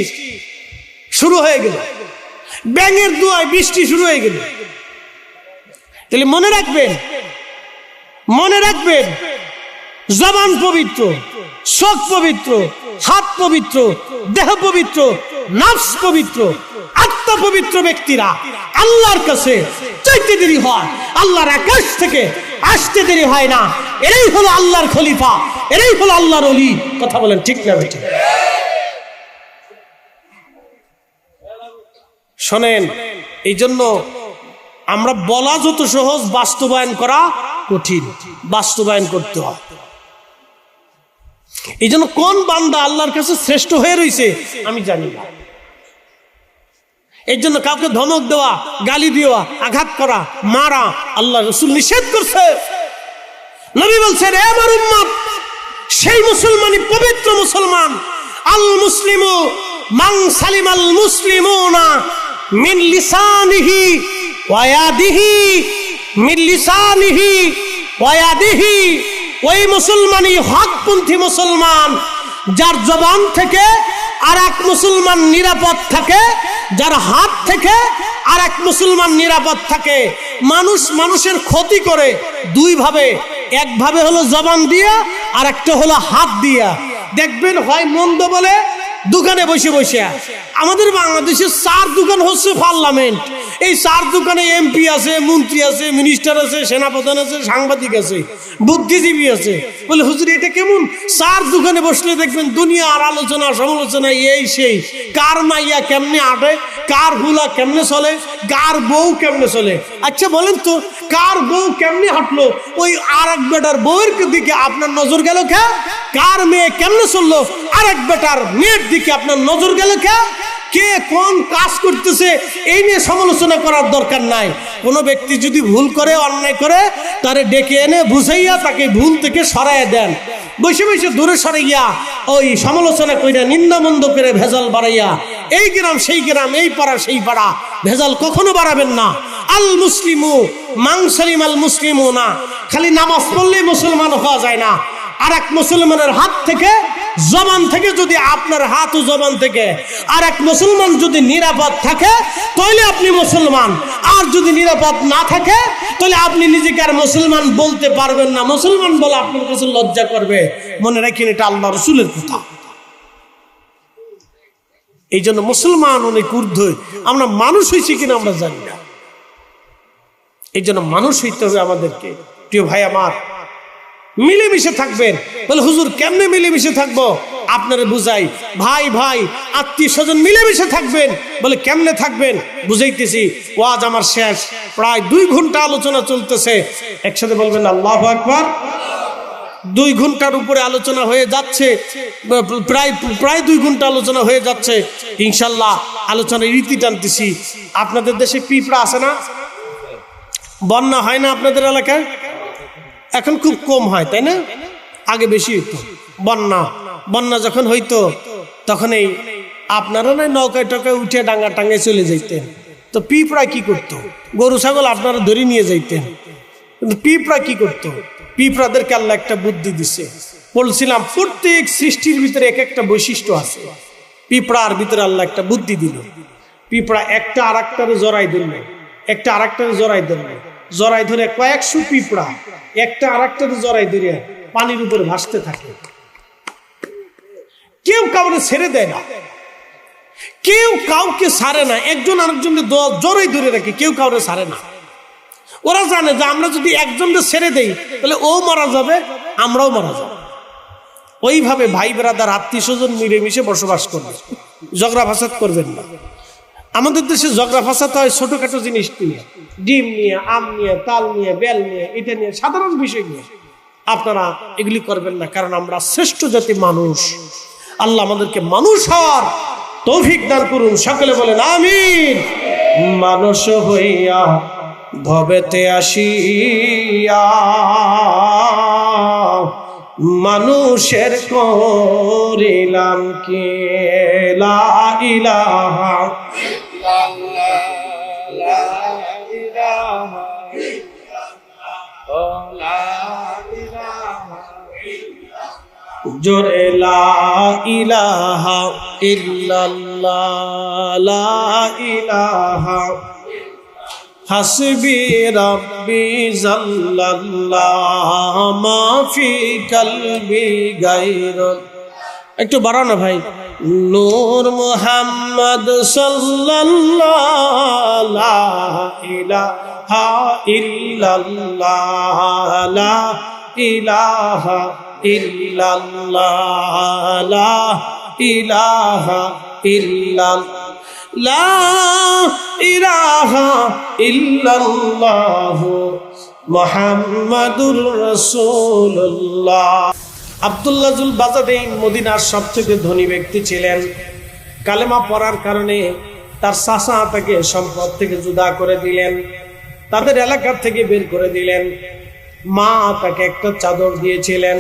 S1: শুরু হয়ে গেল, ব্যাঙের দোয়ায় বৃষ্টি শুরু হয়ে গেল। তাহলে মনে রাখবেন, মনে রাখবেন, জবান পবিত্র, চোখ পবিত্র, হাত পবিত্র, দেহ পবিত্র, নফস পবিত্র, আত্মা পবিত্র ব্যক্তিরা আল্লাহর কাছে চাইতে দেরি হয়, আল্লাহর আকাশ থেকে আসতে দেরি হয় না। এরাই হলো আল্লাহর খলিফা, এরাই হলো আল্লাহর ওলি। কথা বলেন ঠিক না বেঠিক? শোনেন, এই জন্য আমরা বলা যত সহজ, বাস্তবায়ন করা কঠিন। বাস্তবায়ন করতে হয়। এই জন্য কোন বান্দা আল্লাহর কাছে শ্রেষ্ঠ হয়ে রয়েছে আমি জানি না। এই জন্য কাউকে ধমক দেওয়া, গালি দেওয়া, আঘাত করা, মারা আল্লাহ রাসূল নিষেধ করছে। নবী বলছেন, এ আমার উম্মত, সেই মুসলমানই পবিত্র মুসলমান। আল মুসলিমু মান সালিমাল মুসলিমুনা মিন লিসানিহি ওয়া ইয়াদিহি, মিন লিসানিহি ওয়া ইয়াদিহি। ওই মুসলমানই হকপন্থী মুসলমান, যার জবান থেকে আর এক মুসলমান নিরাপদ থাকে, যার হাত থেকে আর এক মুসলমান নিরাপদ থাকে। মানুষ মানুষের ক্ষতি করে দুই ভাবে, এক ভাবে হলো জবান দিয়া, আর একটা হলো হাত দিয়া। দেখবেন হয় মন্দ বলে দোকানে বসে বসে। আমাদের বাংলাদেশে 4 দোকান হচ্ছে পার্লামেন্ট। এই 4 দোকানে এমপি আছে, মন্ত্রী আছে, মিনিস্টার আছে, সেনাপ্রধান আছে, সাংবাদিক আছে, বুদ্ধিজীবী আছে। বলে হুজুর এটা কেমন? 4 দোকানে বসলে দেখবেন দুনিয়ার আলোচনা সমালোচনা, এই সেই, কার মাইয়া কেমনে আটে, কার হুলা কেমনে চলে, কার বউ কেমনে চলে। আচ্ছা বলেন তো, কার বউ কেমনে হাঁটলো, ওই আর এক বেটার বউয়ের দিকে আপনার নজর গেল কে? কার মেয়ে কেমনে চললো, আর এক বেটার মেয়ের দিকে আপনার নজর গেল কে? কে কোন কাজ করতেছে এই নিয়ে সমালোচনা করার দরকার নাই। কোনো ব্যক্তি যদি ভুল করে, অন্যায় করে, তারে ডেকে এনে বুঝাইয়া তাকে ভুল থেকে সরাইয়া দেন। বসে বসে দূরে সরাইয়া ওই সমালোচনা কইরা, নিন্দামন্দ করে ভেজাল বাড়াইয়া, এই গ্রাম সেই গ্রাম, এই পাড়া সেই পাড়া, ভেজাল কখনো বাড়াবেন না। আল মুসলিমু মান সালিমাল মুসলিমুনা। খালি নামাজ পড়লেই মুসলমান হওয়া যায় না। আর এক মুসলমানের হাত থেকে, জবান থেকে, যদি আপনার হাত ও জবান থেকে আর এক মুসলমান যদি নিরাপদ থাকে তাহলে আপনি মুসলমান। আর যদি নিরাপদ না থাকে তাহলে আপনি নিজেকে আর মুসলমান বলতে পারবেন না। মুসলমান বলে আপনার কাছে লজ্জা করবে। মনে রাখেন, এটা আল্লাহ রাসূলের কথা। এই জন্য মুসলমান অনেক ঊর্ধ্বে। আমরা মানুষ হয়েছি কিনা আমরা জানি না। এই জন্য মানুষ হইতে হবে আমাদেরকে। প্রিয় ভাই আমার, মিলেমিশে থাকবেন। বলে হুজুর কেমনে মিলেমিশে থাকবো? আপনারা বুঝাই। ভাই ভাই, আত্মীয় স্বজন মিলেমিশে থাকবেন। বলে কেমনে থাকবেন? বুঝাইতেছি। ওয়াজ আমার শেষ, প্রায় 2 ঘন্টা আলোচনা চলতেছে। একসাথে বলবেন আল্লাহু আকবার। 2 ঘন্টার উপরে আলোচনা হয়ে যাচ্ছে, প্রায় 2 ঘন্টা আলোচনা হয়ে যাচ্ছে। ইনশাল্লাহ আলোচনার রীতি টানতেছি। আপনাদের দেশে পিঁপড়া আছে না? বন্যা হয় না আপনাদের এলাকায়? এখন খুব কম হয়, তাই না? আগে বেশি হইতো। বন্যা যখন হইতো তখন এই আপনারা না নৌকায় টকায় উঠে ডাঙ্গা টাঙ্গায় চলে যাইতেন। তো পিঁপড়া কি করতো? গরু ছাগল আপনারা ধরে নিয়ে যাইতেন। কিন্তু পিঁপড়া কি করতো? পিঁপড়াদেরকে আল্লাহ একটা বুদ্ধি দিছে। বলছিলাম প্রত্যেক সৃষ্টির ভিতরে এক একটা বৈশিষ্ট্য আছে। পিঁপড়ার ভিতরে আল্লাহ একটা বুদ্ধি দিল। পিঁপড়া একটা আর একটারে জড়াই ধরল, একটা আর একটারে জড়াই ধরল, জড়াই ধরে কয়েকশো পিঁপড়া একটা আর একটারে জড়াই ধরে পানির উপরে ভাসতে থাকে। কেউ কাউকে ছেড়ে দেয় না, কেউ কাউকে ছাড়ে না, একজন আরেকজনকে জড়াই ধরে রাখে, কেউ কাউকে ছাড়ে না। ওরা জানে যে আমরা যদি একজনকে ছেড়ে দেই তাহলে ও মারা যাবে, আমরাও মারা যাব। ওইভাবে ভাই ব্রাদার আত্মীয় স্বজন মিলেমিশে বসবাস করবে, ঝগড়া ফাসাদ করবেন না। আমাদের দেশে ঝগড়া ফাসাদ হয় ছোটখাটো জিনিস নিয়ে, ডিম নিয়ে, আম নিয়ে, তাল নিয়ে, বেল নিয়ে, এটা নিয়ে, সাধারণ বিষয় নিয়ে। আপনারা এগুলি করবেন না, কারণ আমরা শ্রেষ্ঠ জাতি মানুষ। আল্লাহ আমাদেরকে মানুষ হওয়ার তৌফিক দান করুন। সকলে বলেন আমিন। মানুষ হইয়া ভবেতে আসিয়া মানুষের করিলাম কি লা ইলাহা ইল্লাল্লাহ লা ইলাহা ইল্লাল্লাহ লা ইলাহা জোরে লা ইলাহা ইল্লাল্লাহ লা ইলাহা হাসবি রাব্বি জাল্লাল্লাহ মা ফি কলবি গায়রুল। একটু বাড়াও না ভাই। নূর মুহাম্মদ সাল্লাল্লাহু লা ইলাহা ইল্লাল্লাহ লা ইলাহা ইল্লাল্লাহ লা ইলাহা ইল্লাল্লাহ লা ইলাহা ইল্লাল্লাহ মুহাম্মাদুর রাসূলুল্লাহ। আব্দুল্লাহ যুল বাজাদাইন মদিনার সবথেকে ধনী ব্যক্তি ছিলেন। কালেমা পড়ার কারণে তার চাচা তাকে সম্পদ থেকে জুদা করে দিলেন, তাদের এলাকা থেকে বের করে দিলেন। মা তাকে একটা চাদর দিয়েছিলেন,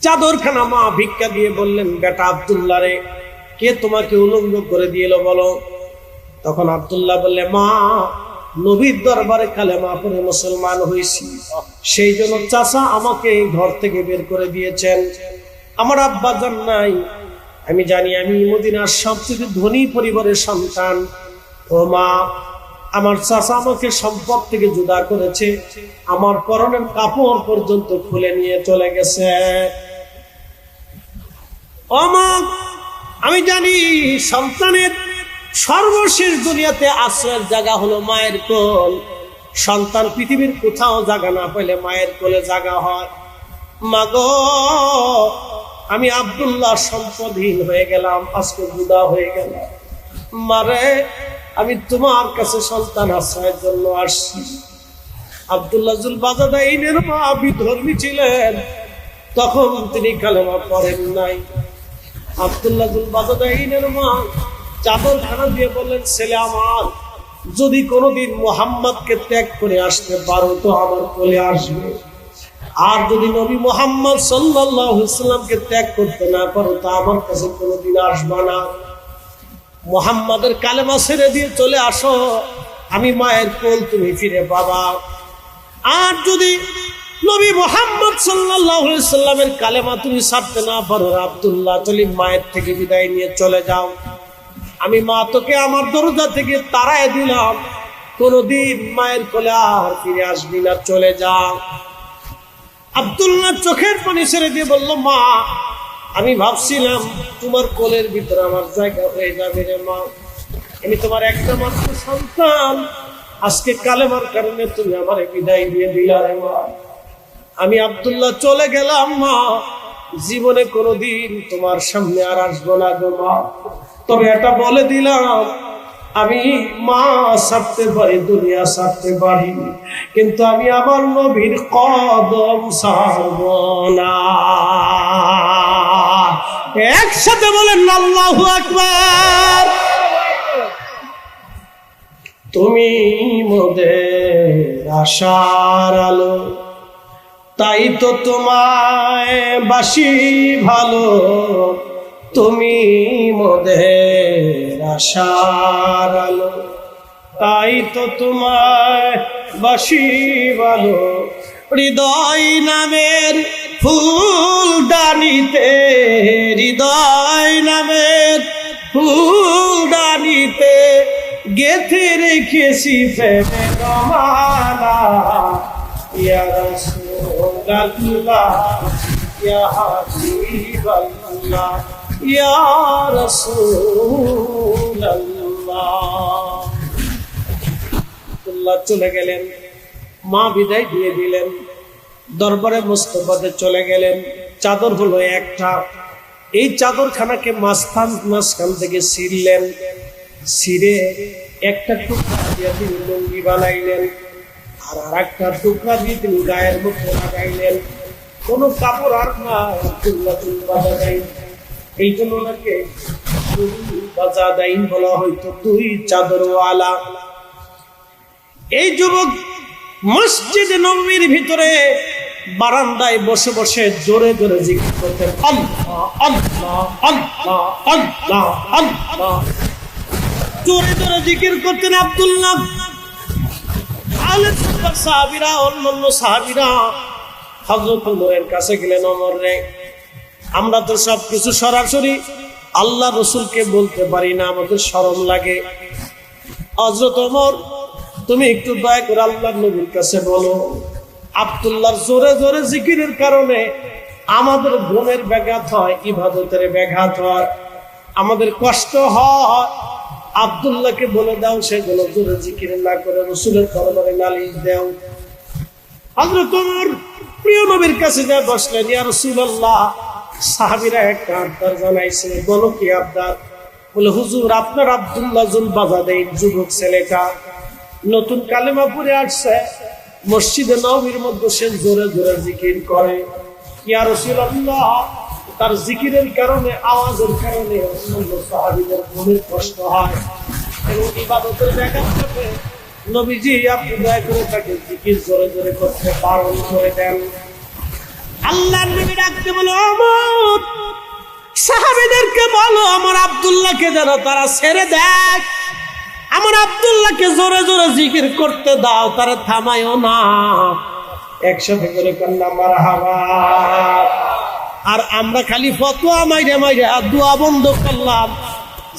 S1: চাদরখানা মা ভিক্ষা দিয়ে বললেন, বেটা আব্দুল্লাহ রে, কে তোমাকে উলঙ্গ করে দিল বলো? তখন আব্দুল্লাহ বললে, মা নবীর দরবারে কালেমা পড়ে মুসলমান হয়েছি, সেই জন্য চাচা আমাকে ঘর থেকে বের করে দিয়েছেন। আমার আব্বা জান নাই, আমি জানি আমি মদিনার সবচেয়ে ধনী পরিবারের সন্তান। ও মা, আমার চাচা আমাকে সম্পদ থেকে জুদা করেছে, আমার পরনের কাপড় পর্যন্ত খুলে নিয়ে চলে গেছে। ও মা, আমি জানি সন্তানের সর্বশেষ দুনিয়াতে আশ্রয়ের জায়গা হলো মায়ের কোল। সন্তান পৃথিবীর কোথাও জায়গা না পেলে মায়ের কোলে জায়গা হয়। মা গো, আমি আব্দুল্লাহ সম্পদহীন হয়ে গেলাম, আজকে জুদা হয়ে গেলাম। মারে, আমি তোমার কাছে সন্তান আশ্রয়ের জন্য আসছি। আব্দুল্লাহ যুল বাজাদাইনের মা বিধর্মী ছিলেন, তখন তিনি কালেমা পড়েন নাই। আব্দুল্লাহ যুল বাজাদাইনের মা চাদরখানা দিয়ে বললেন, ছেলে আমার, যদি কোনোদিন মুহাম্মদকে ত্যাগ করে আসতে পারো তো আমার কোলে আসবে, আর যদি নবী মুহাম্মদ সাল্লাল্লাহু আলাইহি ওয়াসাল্লামকে ত্যাগ করতে না পারো তো আমার কাছে কোনোদিন আসবে না। মুহাম্মাদের কালেমা ছেড়ে দিয়ে চলে আসো, আমি মায়ের কোল তুমি ফিরে পাবা। আর যদি নবী মুহাম্মদ সাল্লাল্লাহু আলাইহি ওয়াসাল্লামের কালেমা তুমি ছাড়তে না পারো, আব্দুল্লাহ তুমি মায়ের থেকে বিদায় নিয়ে চলে যাও। আমি মা তোকে আমার দরজা থেকে তাড়ায় দিলাম, কোনদিন মায়ের কোলে আর ফিরে আসবি না, চলে যা। আব্দুল্লাহ চোখের পানি ছেড়ে দিয়ে বলল, মা, আমি ভাবছিলাম তোমার কোলের ভিতরে আমার জায়গা হয়ে যাবে রে মা, আমি তোমার একটা মাত্র সন্তান, আজকে কালেমার কারণে তুমি আমার বিদায় দিয়ে দিলা রে মা। আমি আব্দুল্লাহ চলে গেলাম মা, জীবনে কোনোদিন তোমার সামনে আর আসবো না গো মা। তবে এটা বলে দিলাম, আমি মা ছাড়তে পারি, দুনিয়া ছাড়তে পারি, কিন্তু আমি আমার নবীর কদম ছাড়ব না। একসাথে বলেন আল্লাহু আকবার। তুমি মোদের আশার আলো, তাই তো তোমায় বাসি ভালো, তুমি মোদের আশার আলো, তাই তো তোমায় বাসি ভালো। হৃদয় নামের ফুল দানিতে, হৃদয় নামের ফুল দানিতে গেঁথে রেখেছি প্রেমের মালা। ইয়া রাসূলুল্লাহ, ইয়া হাবিবাল্লাহ, ইয়া রাসূলুল্লাহ। আব্দুল্লাহ চলে গেলেন, মা বিদায় দিয়ে দিলেন, দরবারে মুস্তাফাতে চলে গেলেন। চাদর হলো একটা, এই চাদরখানাকে মাঝখান থেকে ছিঁড়লেন, ছিঁড়ে একটা টুকরা দিয়ে তিনি লুঙ্গি বানাইলেন, আর একটা টুকরা দিয়ে তিনি গায়ের মধ্যে লাগাইলেন। কোনো কাপড় আর না। আব্দুল্লাহ যুল বাজাদাইন, এই জন্য ওনাকে বাজাদাইন বলা হইতো, দুই চাদরওয়ালা। এই যুবক মসজিদে নববীর ভিতরে বারান্দায় বসে বসে জোরে জোরে জিকির করতেন, আল্লাহ আল্লাহ আল্লাহ আল্লাহ আল্লাহ, জোরে জোরে জিকির করতেন আব্দুল্লাহ। সাহাবীরা, অন্যান্য সাহাবীরা হযরত ওমরের কাছে গেলেন, ওমর রে, আমরা তো সবকিছু সরাসরি আল্লাহ রসুলকে বলতে পারি না, আমাদের শরম লাগে। হযরত ওমর, তুমি একটু দয়া করে আল্লাহর নবীর কাছে বলো, আব্দুল্লাহর জোরে জোরে জিকিরের কারণে আমাদের ঘুমের ব্যাঘাত হয়, ইবাদতের ব্যাঘাত হয়, আমাদের কষ্ট হয়। আব্দুল্লাহকে বলে দাও সেগুলো জোরে জিকির না করে রসুলের দরবারে নালিশ দাও। হযরত ওমর প্রিয় নবীর কাছে যা বসলেন, ইয়া রাসূলুল্লাহ, সাহাবীরা একটা আবদার জানাইছে। বলো কি আবদার? বলে, হুজুর, আপনার আব্দুল্লাহ জুল বাজাদাইন যুবক ছেলেটা নতুন কালেমা পড়ে আসছে, মসজিদে নববীর মধ্যে সে জোরে জোরে জিকির করে। ইয়া রাসূলুল্লাহ, তার জিকিরের কারণে, আওয়াজের কারণে অন্যান্য সাহাবীদের ঘুমের কষ্ট হয় এবং ইবাদতের ব্যাঘাত ঘটে। নবীজি, আপনি দয়া করে তাকে জিকির জোরে জোরে করতে বারণ করে দেন। আল্লাহর নবী ডাকতে বলে, ওমর, সাহাবীদেরকে বলো আমার আব্দুল্লাহকে যেন তারা ছেড়ে দেয়, আমার আব্দুল্লাহকে জোরে জোরে জিকির করতে দাও, তারা থামায়ও না। একসাথে করে কন্যা মারহাবা। আর আমরা খালি ফতোয়া মাইরে মাইরে আর দোয়া বন্ধ করলাম,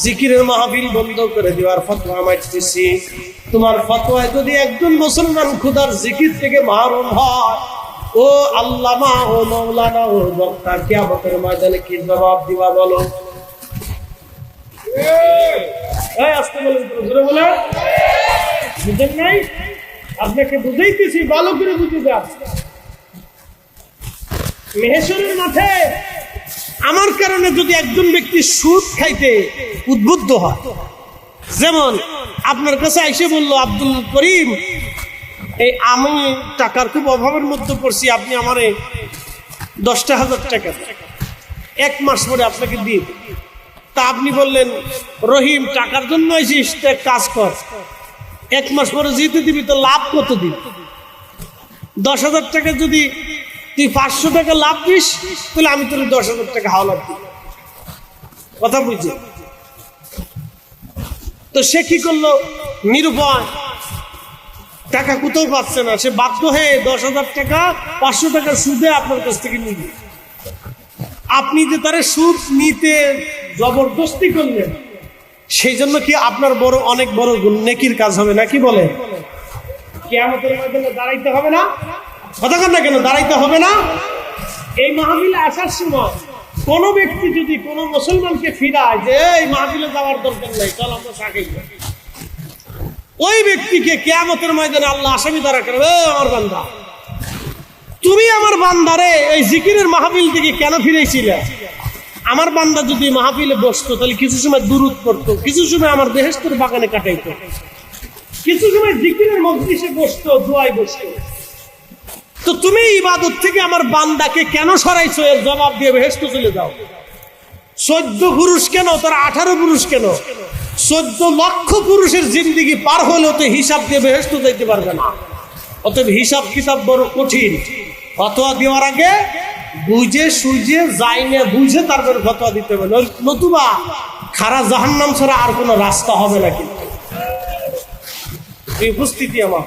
S1: জিকিরের মাহফিল বন্ধ করে দেওয়ার ফতোয়া মারতেছি। তোমার ফতোয়ায় যদি একজন মুসলমান খুদার জিকির থেকে মাহরুম হয়, ও আল্লামা, ও মাওলানা, ও বক্তা, কিয়ামতের ময়দানে কি জবাব দিবা বলো? এই আস্তে বলেন, জোরে বলেন। বুঝেন নাই? আপনাকে বুঝাইতেছি, ভালো করে বুঝে যান। মেহেশ্বরের মাঠে আমার কারণে যদি একজন ব্যক্তি সুদ খাইতে উদ্বুদ্ধ হয়, যেমন আপনার কাছে এসে বলল, আব্দুল করিম, এই আমি টাকার খুব অভাবের মধ্যে পড়ছি, আপনি আমারে 10,000 টাকা এক মাস পরে আপনাকে দিন। তা আপনি বললেন, রহিম, টাকার জন্য এসিস, কাজ কর, এক মাস পরে যেতে দিবি, তো লাভ কত দিন? 10,000 টাকা যদি তুই 500 টাকা লাভ দিস, তাহলে আমি তোর 10,000 টাকা হাওলাত দিই। কথা বুঝছি? তো সে কি করলো? নিরুপায়, টাকা কোথাও পাচ্ছে না, সে বাধ্য হয়ে 10,000 টাকা 500 টাকার সুদে আপনার কাছ থেকে নিবে। আপনি যে তার সুদ নিতে জবরদস্তি করলেন, সেই জন্য কি আপনার বড়, অনেক বড় নেকির কাজ হবে না? কি বলে? কিয়ামতের ময়দানে দাঁড়াইতে হবে না? কথা কন না কেন? দাঁড়াইতে হবে না? এই মাহফিলে আসার সময় কোন ব্যক্তি যদি কোন মুসলমানকে ফিরায় যে এই মাহফিলে যাওয়ার দরকার নাই, চল আমরা সাকিব, ওই ব্যক্তিকে কিয়ামতের ময়দানে আল্লাহ আসামি দাঁড়া করবে। আমার বান্দা, তুমি আমার বান্দারে এই জিকিরের মাহফিল থেকে কেন ফিরেছিলে? আমার বান্দা যদি মাহফিলে বসতো, তাহলে কিছু সময় দুরূদ পড়তো, কিছু সময় আমার বেহেশতের বাগানে কাটাইতো, কিছু সময় জিকিরের মজলিসে বসতো, দোয়ায় বসতো। তো তুমি ইবাদত থেকে আমার বান্দাকে কেন সরাইছো? এর জবাব দিয়ে বেহেশতে চলে যাও। 14 পুরুষ কেন, তারা 18 পুরুষ কেন? 14 লক্ষ পুরুষের জিন্দিগি পার হলেও তো হিসাব দিয়ে বেহেশতে যাইতে পারবে না। অতএব হিসাব কিতাব বড় কঠিন। ফতোয়া দেওয়ার আগে বুঝে সুঝে যাইনে বুঝে তারপরে ফতোয়া দিতে হবে, নতুবা খারা জাহান্নাম ছাড়া আর কোনো রাস্তা হবে না। কিন্তু এই উপস্থিতি আমার,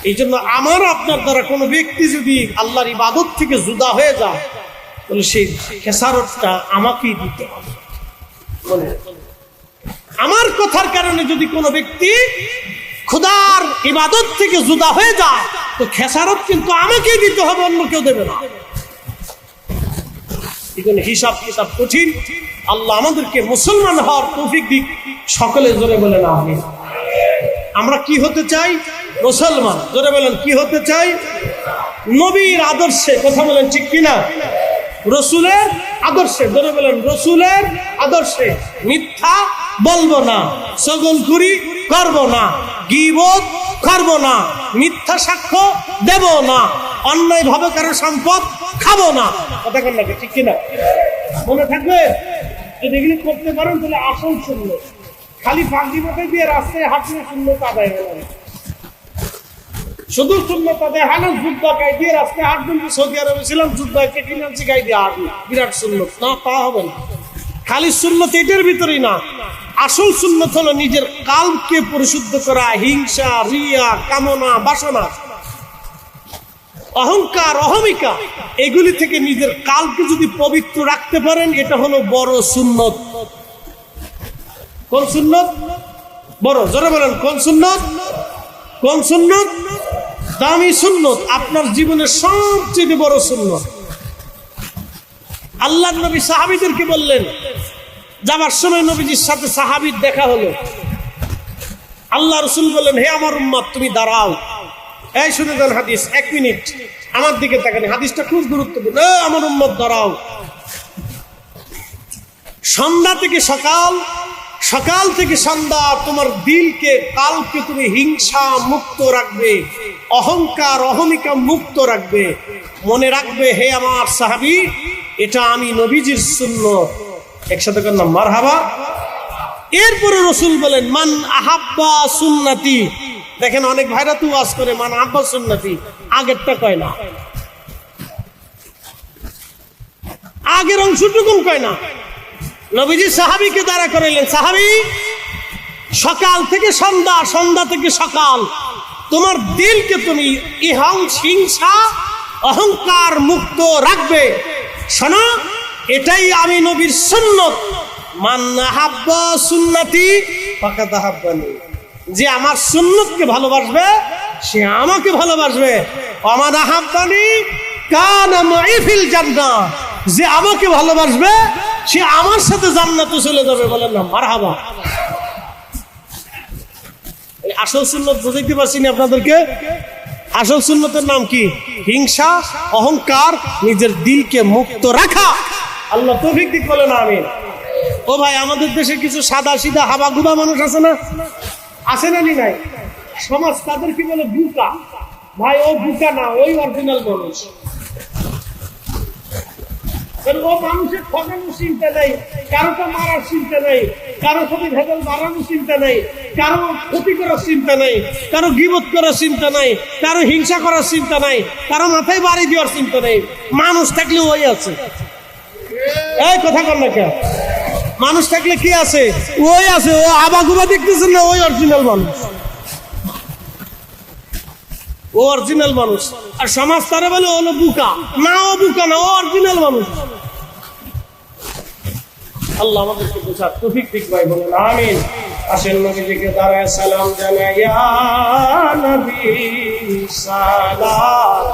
S1: এই জন্য আমার আপনার দ্বারা কোনো ব্যক্তি যদি আল্লাহর ইবাদত থেকে জুদা হয়ে যায়, তাহলে সেই খেসারতটা আমাকেই দিতে হবে। আমার কথার কারণে যদি কোনো ব্যক্তি খোদার ইবাদত থেকে জুদা হয়ে যায়, তো খেসারত কিন্তু আমাকেই দিতে হবে, অন্য কেউ দেবে না। এখানে হিসাব কিতাব কঠিন। আল্লাহ আমাদেরকে মুসলমান হওয়ার তৌফিক দিক। সকলে জোরে বলেন আমিন। আমরা কি হতে চাই? মুসলমান। জোরে বলেন, কি হতে চাই? নবীর আদর্শে। কথা বলেন ঠিক কিনা? রসুলের আদর্শে। জোরে বলেন, রসুলের আদর্শে। মিথ্যা বলবো না, চগলখুরি করবো না, গীবত করবো না, মিথ্যা সাক্ষ্য দেব না, অন্যায় ভাবে কারো সম্পদ খাবো না। কথা কেন লাগে? ঠিক কিনা? মনে থাকবে, যদি এগুলি করতে পারেন তাহলে আসল শূন্য। খালি ফাঁকি মাথায় দিয়ে রাস্তায় হাঁটলে শূন্য আদায় হবে। শুধু সুন্নত আদায় হানাস জুব্বা গায়ে দিয়ে রাস্তায় হাঁটবেন। সৌদি আরবে ছিলাম, জুব্বাকে কিনাচ্ছি গায়ে দিয়ে হাঁটবেন, বিরাট সুন্নত না, তা হবে না। খালি সুন্নত এটার ভিতরেই না, আসল সুন্নত হলো নিজের কালকে পরিশুদ্ধ করা, হিংসা, রিয়া, কামনা, বাসনা, অহংকার, অহমিকা, এগুলি থেকে নিজের কালকে যদি পবিত্র রাখতে পারেন, এটা হলো বড় সুন্নত। কোন সুন্নত? বড়, জোরে বলেন কোন সুন্নত? কোন সুন্নত? দামি সুন্নত, আপনার জীবনের সবচেয়ে বড় সুন্নত। আল্লাহর নবী সাহাবীদেরকে বললেন, যাবার সময় নবীজির সাথে সাহাবীর দেখা হলো। আল্লাহ রাসূল বললেন, হে আমার উম্মত, তুমি দাঁড়াও। এই শুনে দেন হাদিস, 1 মিনিট আমার দিকে তাকান, হাদিসটা খুব গুরুত্বপূর্ণ। আমার উম্মত দাঁড়াও। সন্ধ্যা থেকে সকাল, সকাল থেকে সন্ধ্যা তোমার দিলকে, কালকে তুমি হিংসা মুক্ত রাখবে, অহংকার, অহমিকা মুক্ত রাখবে। মনে রাখবে হে আমার সাহাবী, এটা আমি নবীজির সুন্নত। একসাথে কর না মারহাবা। এরপরে রাসূল বলেন, মান আহাব্বা সুন্নতি। দেখেন অনেক ভাইরা তো ওয়াজ করে মান আহাব্বা সুন্নতি, আগেরটা কয় না, আগের অংশটুকু কয় না। নবীজি সাহাবীকে দাঁড়া করাইলেন, সাহাবী, সকাল থেকে সন্ধ্যা, সন্ধ্যা থেকে সকাল তোমার দিলকে তুমি হিংসা, অহংকার মুক্ত রাখবে। শোনো, এটাই আমি নবীর সুন্নত। মান আহাব্বা সুন্নতি ফাকাদ আহাব্বানি। যে আমার সুন্নতকে ভালোবাসবে সে আমাকে ভালোবাসবে। ওয়া আহাব্বানি কানা মাই ফিল জান্নাহ। যে আমাকে ভালোবাসবে সে আমার সাথে জান্নাতে চলে যাবে। বলেন না মারহাবা। আসল সুন্নত বুঝাইতে পারছি না আপনাদেরকে? আসল সুন্নতের নাম কি? হিংসা, অহংকার, নিজের দিলকে মুক্ত রাখা। আল্লাহ তৌফিক দিক, বলেন আমিন। ও ভাই, আমাদের দেশে কিছু সাদা সিধা হাবাগুবা মানুষ আছে না? আছে না? নাই? সমাজ তাদের কি বলে? বুকা। ভাই ও বুকা না, ওই অরিজিনাল মানুষ। ও মানুষের ঠকানোর চিন্তা নেই, কারোটা মারার চিন্তা নেই, কারো সাথে ভেজাল বাড়ানোর চিন্তা নেই, কারো ক্ষতি করার চিন্তা নেই, কারো গীবত করার চিন্তা নাই, কারো হিংসা করার চিন্তা নাই, কারো মাথায় বাড়ি দেওয়ার চিন্তা নেই। মানুষ থাকলে ওই আছে। এই কথা কর না কেন? মানুষ থাকলে কি আছে? ওই আছে। ও আবাগুবা দেখতেছেন না? ওই অরিজিনাল মানুষ, ও অরিজিনাল মানুষ। আর সমাজ তারা বলে হলো বুকা। না, ও বুকা না, ও অরিজিনাল মানুষ। আল্লাহ আমাদেরকে বোঝার তৌফিক দিক, ভাই বলেন আমিন। আসেন নবীজিকে দাঁড়ায় সালাম জানাই, ইয়া নবী সালাম।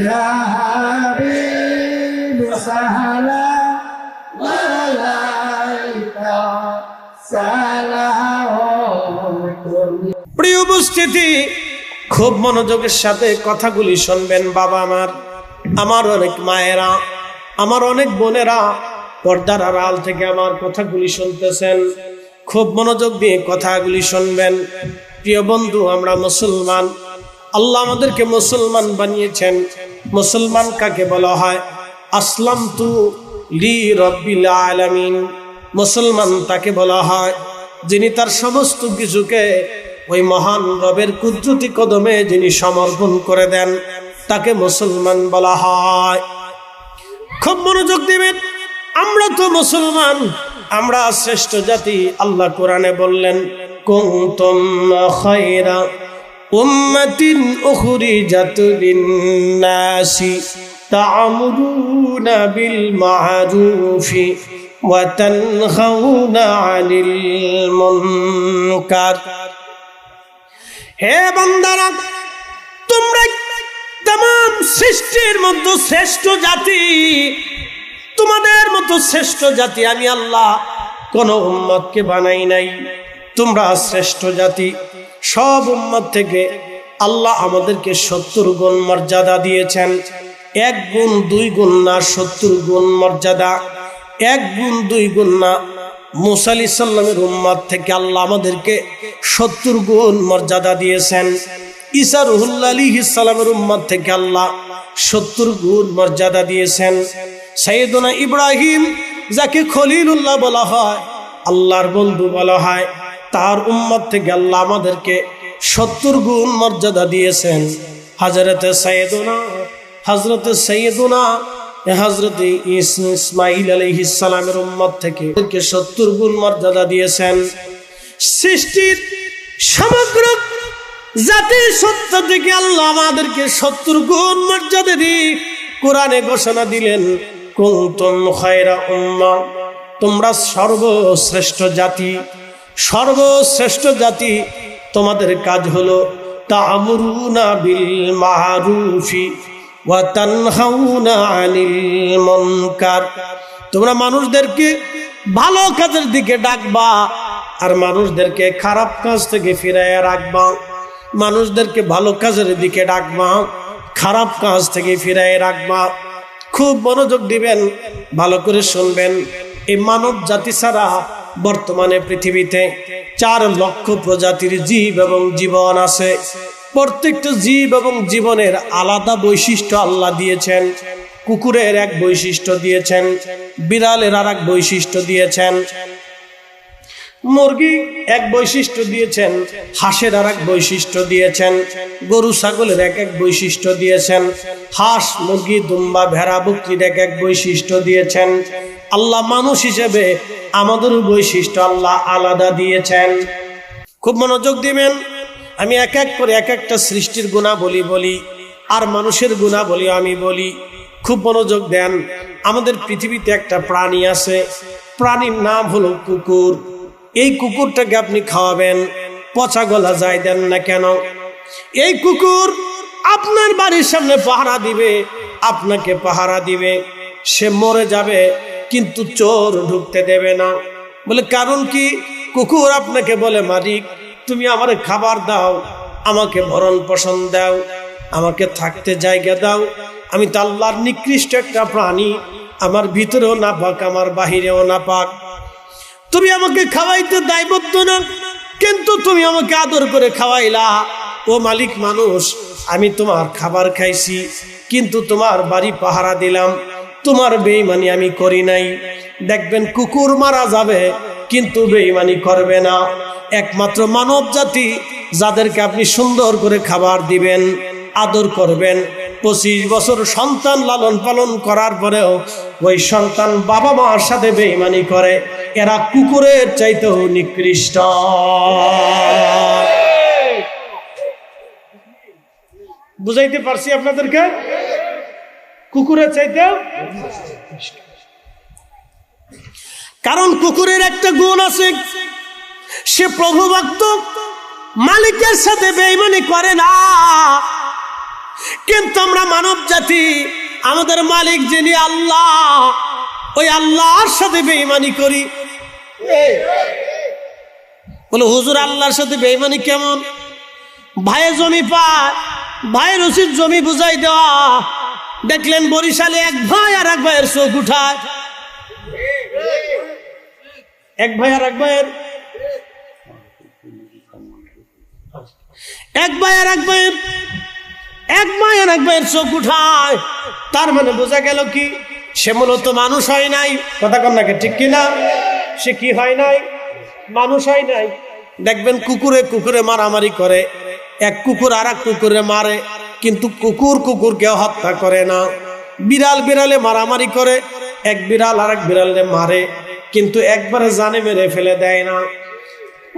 S2: يا حبيب سلام عليك سلام।
S1: প্রিয় উপস্থিতি, খুব মনোযোগের সাথে কথাগুলি শুনবেন। বাবা আমার অনেক মায়েরা, আমার অনেক বোনেরা পর্দার আড়াল থেকে আমার কথাগুলি শুনতেছেন, খুব মনোযোগ দিয়ে কথাগুলি শুনবেন। প্রিয় বন্ধু, আমরা মুসলমান। আল্লাহ আমাদেরকে মুসলমান বানিয়েছেন। মুসলমান কাকে বলা হয়? আসলামতু লি রাব্বিল আলামিন। মুসলমান তাকে বলা হয় যিনি তার সমস্ত কিছুকে ওই মহান রবের কুদরতি কদমে যিনি সমর্পণ করে দেন, তাকে মুসলমান বলা হয়। খুব মনোযোগ দিবেন। আমরা তো মুসলমান, আমরা শ্রেষ্ঠ জাতি। আল্লাহ কোরআনে বললেন, কুনতুম খায়রা উম্মাতিন উখরিজাত লিন-নাসি তা'মুরুনা বিল মা'রুফি ওয়া তানহাউনা 'আনিল মুনকার। হে বান্দারা, তোমরা तमाम সৃষ্টির মধ্যে শ্রেষ্ঠ জাতি। তোমাদের মতো শ্রেষ্ঠ জাতি আমি আল্লাহ কোন উম্মতকে বানাই নাই। তোমরা শ্রেষ্ঠ জাতি। সব উম্মত থেকে আল্লাহ আমাদেরকে 70 গুণ মর্যাদা দিয়েছেন। 1 গুণ 2 গুণ না, 70 গুণ মর্যাদা। 1 গুণ 2 গুণ না। মুসা আলাইহিস সালামের উম্মত থেকে আল্লাহ আমাদেরকে 70 গুণ মর্যাদা দিয়েছেন। ঈসা রুহুল্লাহ আলাইহিস সালামের উম্মত থেকে আল্লাহ 70 গুণ মর্যাদা দিয়েছেন। সাইয়েদুনা ইব্রাহিম যাকে খলিলুল্লাহ বলা হয়, আল্লাহর বন্ধু বলা হয়, তার উম্মত থেকে আল্লাহ আমাদেরকে 70 গুণ মর্যাদা দিয়েছেন। হযরতে সাইয়েদুনা হযরতে ইসমাঈল আলাইহিস সালামের উম্মত থেকে 70 গুণ মর্যাদা দিয়েছেন। সৃষ্টির সমগ্র জাতির সত্য থেকে আল্লাহ আমাদেরকে 70 গুণ মর্যাদা দিয়ে কোরআনে ঘোষণা দিলেন, কুনতুম খায়রা উম্মাহ, তোমরা সর্বশ্রেষ্ঠ জাতি, সর্বশ্রেষ্ঠ জাতি। তোমাদের কাজ হলো তা'মুরুনা বিল মা'রুফি ওয়া তানহাউনা আনিল মুনকার। তোমরা মানুষদেরকে ভালো কাজের দিকে ডাকবা আর মানুষদেরকে খারাপ কাজ থেকে ফিরাইয়া রাখবা। মানুষদেরকে ভালো কাজের দিকে ডাকবা, খারাপ কাজ থেকে ফিরাইয়া রাখবা। খুব মনোযোগ দিবেন, ভালো করে শুনবেন। এই মানব জাতি ছাড়া বর্তমানে পৃথিবীতে 4 লক্ষ প্রজাতির জীব এবং জীবন আছে। প্রত্যেকটা জীব এবং জীবনের আলাদা বৈশিষ্ট্য আল্লাহ দিয়েছেন। কুকুরের এক বৈশিষ্ট্য দিয়েছেন, বিড়ালের আর এক বৈশিষ্ট্য দিয়েছেন, মুরগি এক বৈশিষ্ট্য দিয়েছেন, হাঁসের আর এক বৈশিষ্ট্য দিয়েছেন, গরু ছাগলের এক এক বৈশিষ্ট্য দিয়েছেন, হাঁস মুরগি দুম্বা ভেড়া বকরির এক এক বৈশিষ্ট্য দিয়েছেন। আল্লাহ মানুষ হিসেবে আমাদেরও বৈশিষ্ট্য আল্লাহ আলাদা দিয়েছেন। খুব মনোযোগ দিবেন। আমি এক এক করে এক একটা সৃষ্টির গুণাবলী বলি আর মানুষের গুণাবলী আমি বলি। খুব মনোযোগ দেন। আমাদের পৃথিবীতে একটা প্রাণী আছে, প্রাণীর নাম হলো কুকুর। এই কুকুরটাকে আপনি খাওয়াবেন, পচা গলা যায় দেন না কেন? এই কুকুর আপনার বাড়ির সামনে পাহারা দিবে, আপনাকে পাহারা দিবে। সে মরে যাবে কিন্তু চোর ঢুকতে দেবে না। বলে কারণ কি? কুকুর আপনাকে বলে, মালিক তুমি আমার খাবার দাও, আমাকে ভরণ পোষণ দাও, আমাকে থাকতে জায়গা দাও। আমি তো আল্লাহর নিকৃষ্ট একটা প্রাণী, আমার ভিতরেও না পাক, আমার বাহিরেও না পাক। তুমি আমাকে খাওয়াইতে দায়বদ্ধ না, কিন্তু তুমি আমাকে আদর করে খাওয়াইলা। ও মালিক মানুষ, আমি তোমার খাবার খাইছি কিন্তু তোমার বাড়ি পাহারা দিলাম, তোমার বেঈমানি আমি করি নাই। দেখবেন কুকুর মারা যাবে কিন্তু বেঈমানি করবে না। একমাত্র মানব জাতি যাদেরকে আপনি সুন্দর করে খাবার দিবেন, আদর করবেন, 25 বছর সন্তান লালন পালন করার পরেও ওই সন্তান বাবা মার সাথে বেঈমানি করে, এরা কুকুরের চাইতেও নিকৃষ্ট। বুঝাইতে পারছি আপনাদেরকে? কুকুরের চাইতেও। কারণ কুকুরের একটা গুণ আছে, সে প্রভু ভক্ত, মালিকের সাথে বেঈমানি করে না। কিন্তু আমরা মানব জাতি, আমাদের মালিক যিনি আল্লাহ, ওই আল্লাহর সাথে বেঈমানি করি। বলে হুজুর আল্লাহর সাথে বেঈমানি কেমন? ভাইয়ে জমি পায়, ভাইয়ের উচিত জমি বুঝাই দেওয়া। দেখলেন বরিশালে এক ভাই আর এক ভাইয়ের চোখ উঠায়, এক ভাই আর এক ভাইয়ের, এক ভাই আর এক ভাইয়ের, এক ভাই আর এক ভাইয়ের চোখ উঠায়। তার মানে বোঝা গেল কি? সে মূলত মানুষ হয় নাই। কথা কন নাকি? ঠিক কিনা? সে কি হয় নাই? মানুষ হয় নাই। দেখবেন কুকুরে কুকুরে মারামারি করে, এক কুকুর আর এক কুকুরে মারে, কিন্তু কুকুর কুকুরকে হত্যা করে না। বিড়াল বিড়ালে মারামারি করে, এক বিড়াল আর এক বিড়ালে মারে, কিন্তু একবারে জানে মেরে ফেলে দেয় না।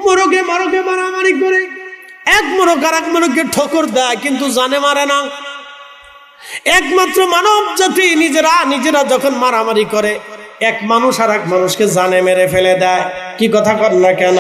S1: মোরগে মোরগে মারামারি করে, এক মোরগ আর এক মোরগকে ঠোকর দেয়, কিন্তু জানে মারে না। একমাত্র মানব জাতি নিজেরা যখন মারামারি করে, এক মানুষ আর এক মানুষকে জানে মেরে ফেলে দেয়। কি কথা কর না কেন?